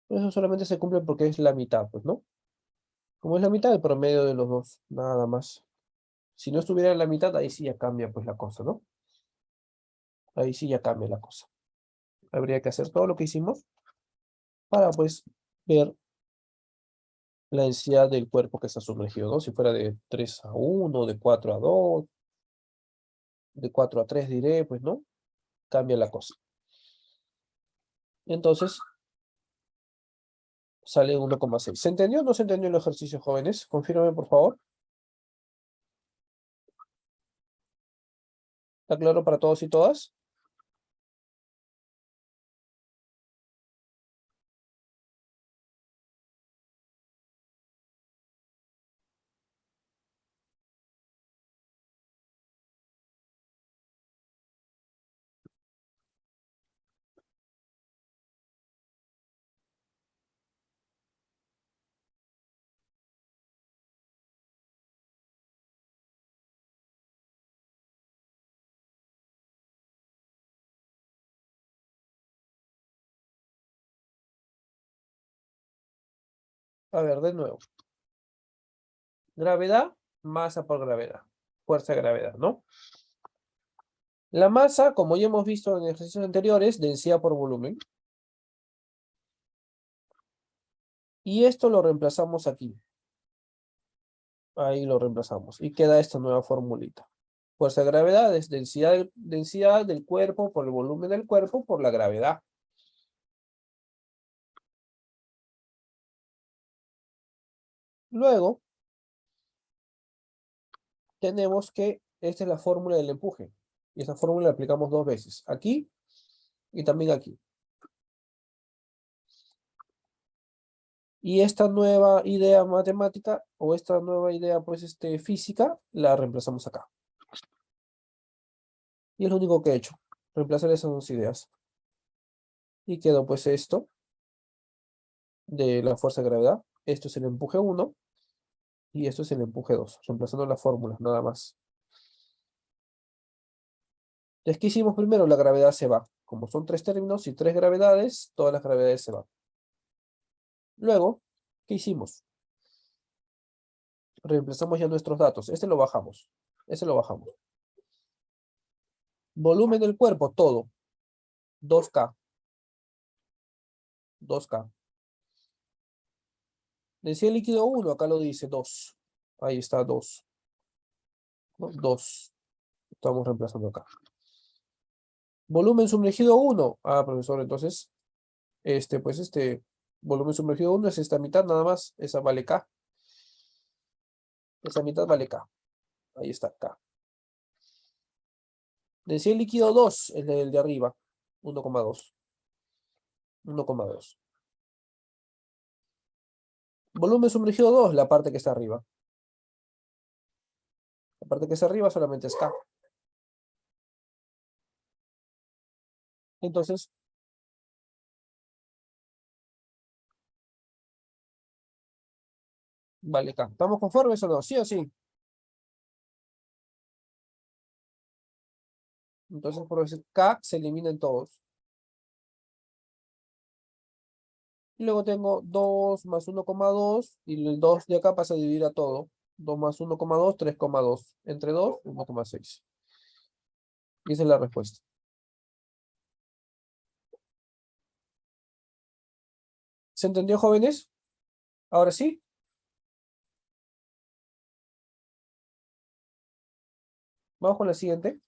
Eso solamente se cumple porque es la mitad, pues, ¿no? Como es la mitad, el promedio de los dos, nada más. Si no estuviera en la mitad, ahí sí ya cambia, pues, la cosa, ¿no? Ahí sí ya cambia la cosa. Habría que hacer todo lo que hicimos para, pues, ver la densidad del cuerpo que está sumergido, ¿no? Si fuera de 3-1, de 4-2, de 4-3 diré, pues, ¿no? Cambia la cosa. Entonces, sale 1,6. ¿Se entendió o no se entendió el ejercicio, jóvenes? Confírmame, por favor. ¿Está claro para todos y todas? A ver, de nuevo. Gravedad, masa por gravedad. Fuerza de gravedad, ¿no? La masa, como ya hemos visto en ejercicios anteriores, densidad por volumen. Y esto lo reemplazamos aquí. Ahí lo reemplazamos. Y queda esta nueva formulita. Fuerza de gravedad es densidad del cuerpo por el volumen del cuerpo por la gravedad. Luego, tenemos que esta es la fórmula del empuje. Y esa fórmula la aplicamos dos veces. Aquí y también aquí. Y esta nueva idea matemática o esta nueva idea pues física la reemplazamos acá. Y es lo único que he hecho. Reemplazar esas dos ideas. Y quedó pues esto de la fuerza de gravedad. Esto es el empuje 1 y esto es el empuje 2. Reemplazando las fórmulas, nada más. Entonces, ¿qué hicimos primero? La gravedad se va. Como son tres términos y tres gravedades, todas las gravedades se van. Luego, ¿qué hicimos? Reemplazamos ya nuestros datos. Este lo bajamos. Este lo bajamos. Volumen del cuerpo, todo. 2K. 2K. Densidad líquido 1, acá lo dice 2. Ahí está 2. ¿No? 2. Estamos reemplazando acá. Volumen sumergido 1. Ah, profesor, entonces, volumen sumergido 1 es esta mitad nada más. Esa vale K. Esa mitad vale K. Ahí está K. Densidad líquido 2 es el de arriba. 1,2. 1,2. Volumen sumergido 2, la parte que está arriba. La parte que está arriba solamente es K. Entonces, vale K. ¿Estamos conformes o no? ¿Sí o sí? Entonces, por eso K se eliminan todos. Y luego tengo 2 más 1,2 y el 2 de acá pasa a dividir a todo. 2 más 1,2, 3,2. Entre 2, 1,6. Y esa es la respuesta. ¿Se entendió, jóvenes? Ahora sí. Vamos con la siguiente.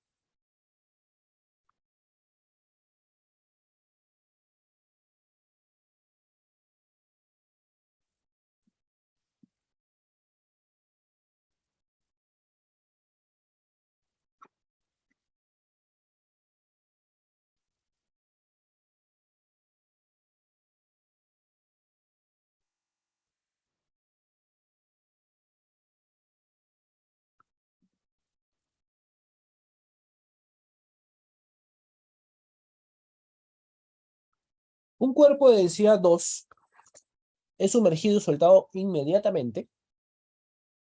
Un cuerpo de densidad 2 es sumergido y soltado inmediatamente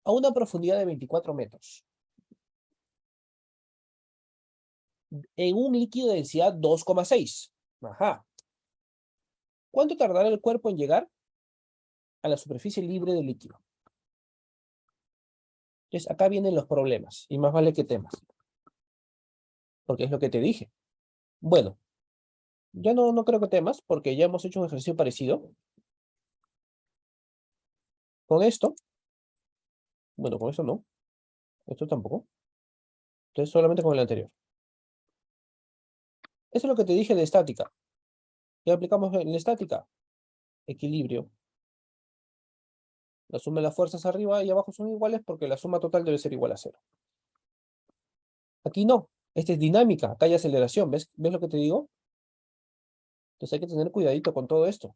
a una profundidad de 24 metros. en un líquido de densidad 2,6. Ajá. ¿Cuánto tardará el cuerpo en llegar a la superficie libre del líquido? Entonces, acá vienen los problemas, y más vale que temas, porque es lo que te dije. Bueno, ya no creo que temas, porque ya hemos hecho un ejercicio parecido. Con esto, bueno, con eso no, esto tampoco. Entonces, solamente con el anterior. Eso es lo que te dije de estática. ¿Qué aplicamos en la estática? Equilibrio. La suma de las fuerzas arriba y abajo son iguales porque la suma total debe ser igual a cero. Aquí no. Esta es dinámica. Acá hay aceleración. ¿Ves lo que te digo? Entonces hay que tener cuidadito con todo esto.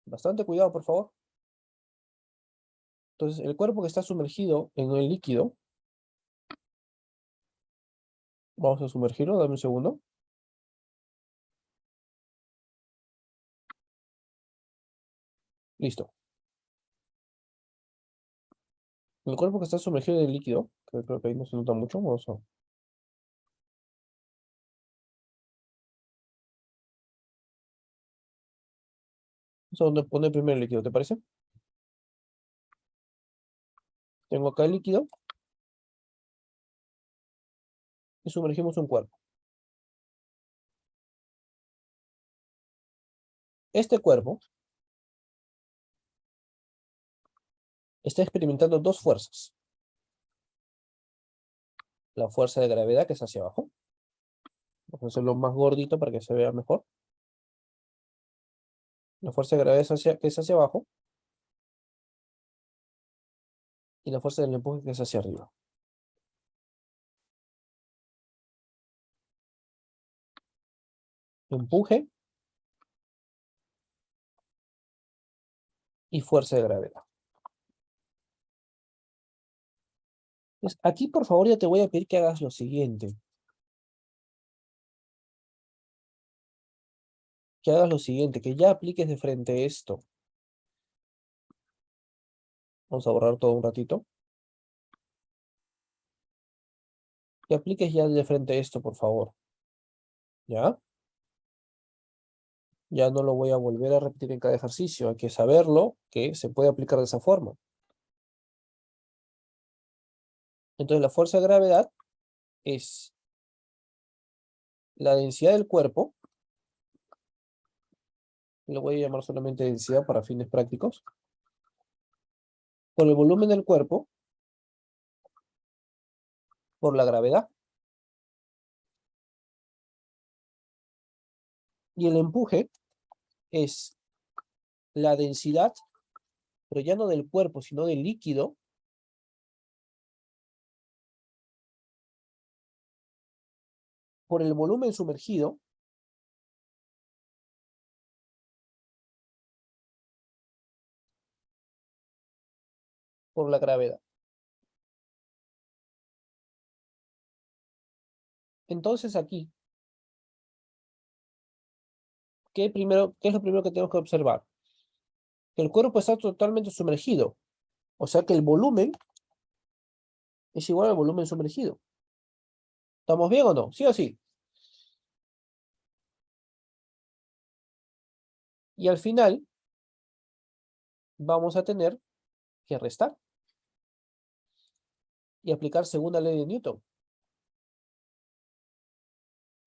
Bastante cuidado, por favor. Entonces, el cuerpo que está sumergido en el líquido, vamos a sumergirlo, dame un segundo. Listo. El cuerpo que está sumergido en el líquido, que creo que ahí no se nota mucho, vamos a poner primero el líquido, ¿te parece? Tengo acá el líquido y sumergimos un cuerpo. Este cuerpo está experimentando dos fuerzas. La fuerza de gravedad, que es hacia abajo. Vamos a hacerlo más gordito para que se vea mejor. La fuerza de gravedad que es hacia abajo. Y la fuerza del empuje que es hacia arriba. Empuje y fuerza de gravedad. Entonces, aquí, por favor, ya te voy a pedir que hagas lo siguiente. Que hagas lo siguiente, que ya apliques de frente esto. Vamos a borrar todo un ratito. Que apliques ya de frente esto, por favor. ¿Ya? Ya no lo voy a volver a repetir en cada ejercicio. Hay que saberlo que se puede aplicar de esa forma. Entonces, la fuerza de gravedad es la densidad del cuerpo. Lo voy a llamar solamente densidad para fines prácticos. Por el volumen del cuerpo. Por la gravedad. Y el empuje es la densidad, pero ya no del cuerpo, sino del líquido, por el volumen sumergido, por la gravedad. Entonces aquí, ¿qué es lo primero que tenemos que observar? Que el cuerpo está totalmente sumergido. O sea que el volumen es igual al volumen sumergido. ¿Estamos bien o no? ¿Sí o sí? Y al final vamos a tener que restar y aplicar segunda ley de Newton.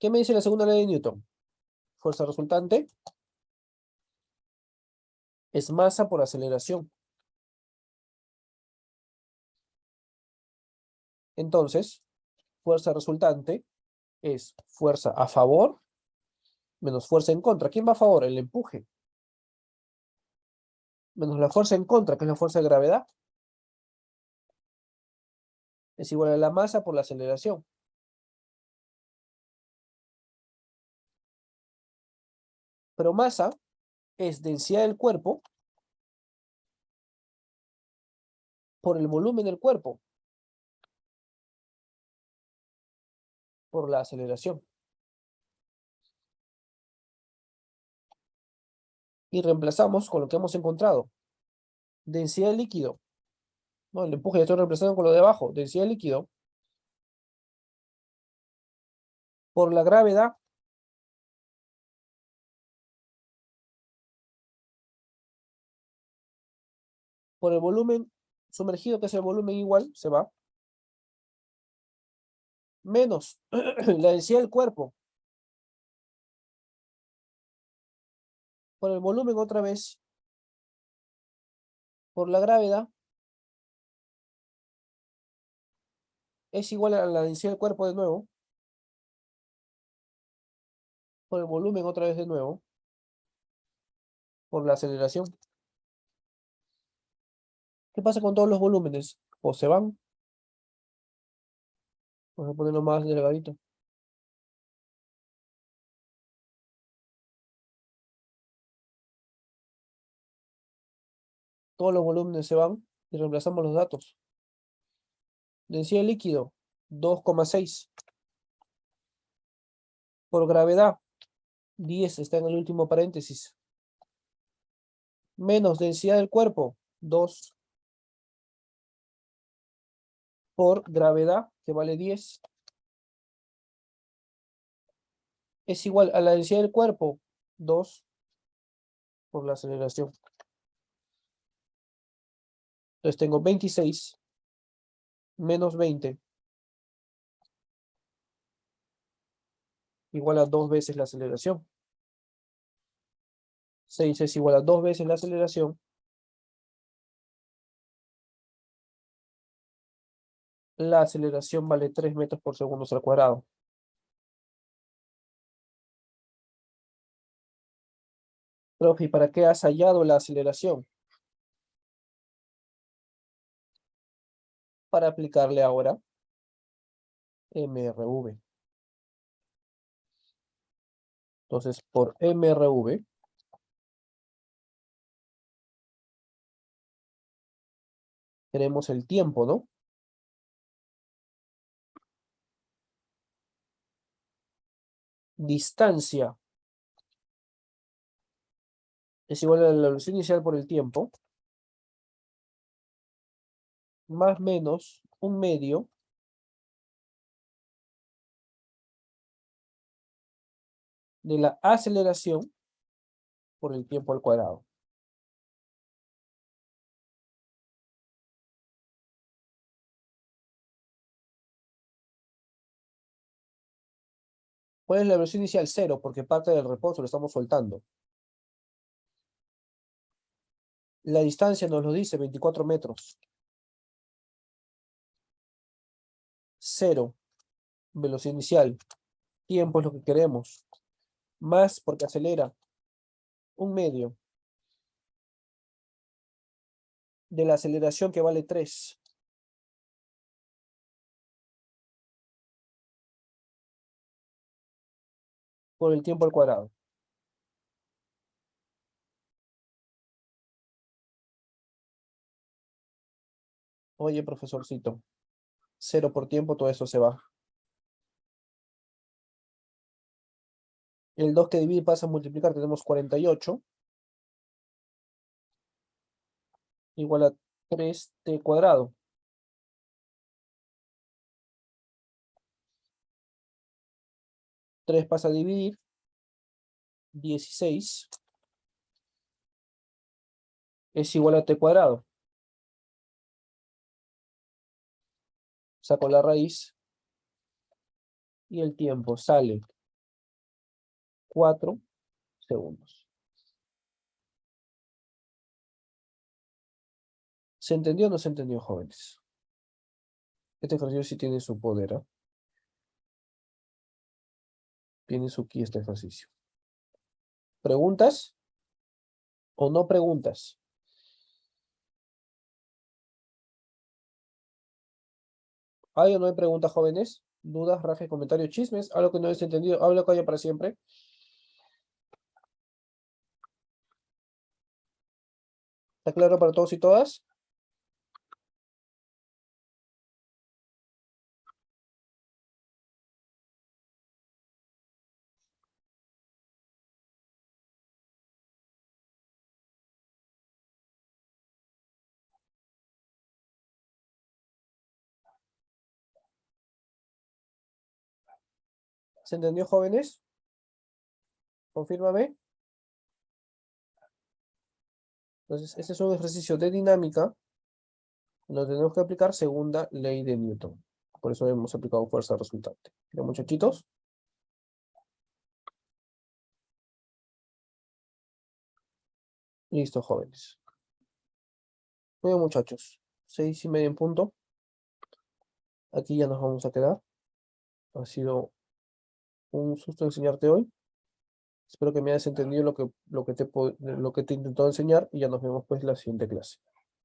¿Qué me dice la segunda ley de Newton? Fuerza resultante es masa por aceleración. Entonces, fuerza resultante es fuerza a favor menos fuerza en contra. ¿Quién va a favor? El empuje. Menos la fuerza en contra, que es la fuerza de gravedad. Es igual a la masa por la aceleración. Pero masa es densidad del cuerpo por el volumen del cuerpo, por la aceleración. Y reemplazamos con lo que hemos encontrado. Densidad del líquido. No, el empuje ya estoy reemplazando con lo de abajo. Densidad del líquido por la gravedad por el volumen sumergido, que es el volumen igual, se va, menos la densidad del cuerpo por el volumen otra vez, por la gravedad, es igual a la densidad del cuerpo de nuevo, por el volumen otra vez de nuevo, por la aceleración. ¿Qué pasa con todos los volúmenes? O se van, vamos a ponerlo más delgadito. Todos los volúmenes se van y reemplazamos los datos. Densidad de líquido, 2,6. Por gravedad, 10 está en el último paréntesis. Menos densidad del cuerpo, 2 por gravedad, que vale 10, es igual a la densidad del cuerpo, 2 por la aceleración. Entonces tengo 26 menos 20 igual a 2 veces la aceleración. 6 es igual a 2 veces la aceleración. La aceleración vale 3 metros por segundo al cuadrado. Profe, ¿y para qué has hallado la aceleración? Para aplicarle ahora MRV. Entonces, por MRV, tenemos el tiempo, ¿no? Distancia es igual a la velocidad inicial por el tiempo, más menos un medio de la aceleración por el tiempo al cuadrado. ¿Cuál es la velocidad inicial? Cero, porque parte del reposo lo estamos soltando. La distancia nos lo dice, 24 metros. Cero, velocidad inicial. Tiempo es lo que queremos. Más porque acelera. Un medio de la aceleración que vale 3. Por el tiempo al cuadrado. Oye, profesorcito, cero por tiempo, todo eso se va. El 2 que divide pasa a multiplicar, tenemos 48. Igual a 3t cuadrado. 3 pasa a dividir, 16 es igual a t cuadrado. Saco la raíz y el tiempo sale 4 segundos. ¿Se entendió o no se entendió, jóvenes? Este ejercicio sí tiene su poder, ¿eh? Tiene su ki este ejercicio. ¿Preguntas o no preguntas? ¿Hay o no hay preguntas, jóvenes? ¿Dudas, rajes, comentarios, chismes? ¿Algo que no hayas entendido? ¿Habla que haya para siempre? ¿Está claro para todos y todas? ¿Se entendió, jóvenes? Confírmame. Entonces, este es un ejercicio de dinámica donde tenemos que aplicar segunda ley de Newton. Por eso hemos aplicado fuerza resultante. ¿Pero, muchachitos? Listo, jóvenes. Muy bien, muchachos. 6:30 en punto. Aquí ya nos vamos a quedar. Ha sido un susto enseñarte hoy. Espero que me hayas entendido lo que te he intentado enseñar y ya nos vemos pues la siguiente clase.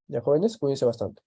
Ya, jóvenes, cuídense bastante.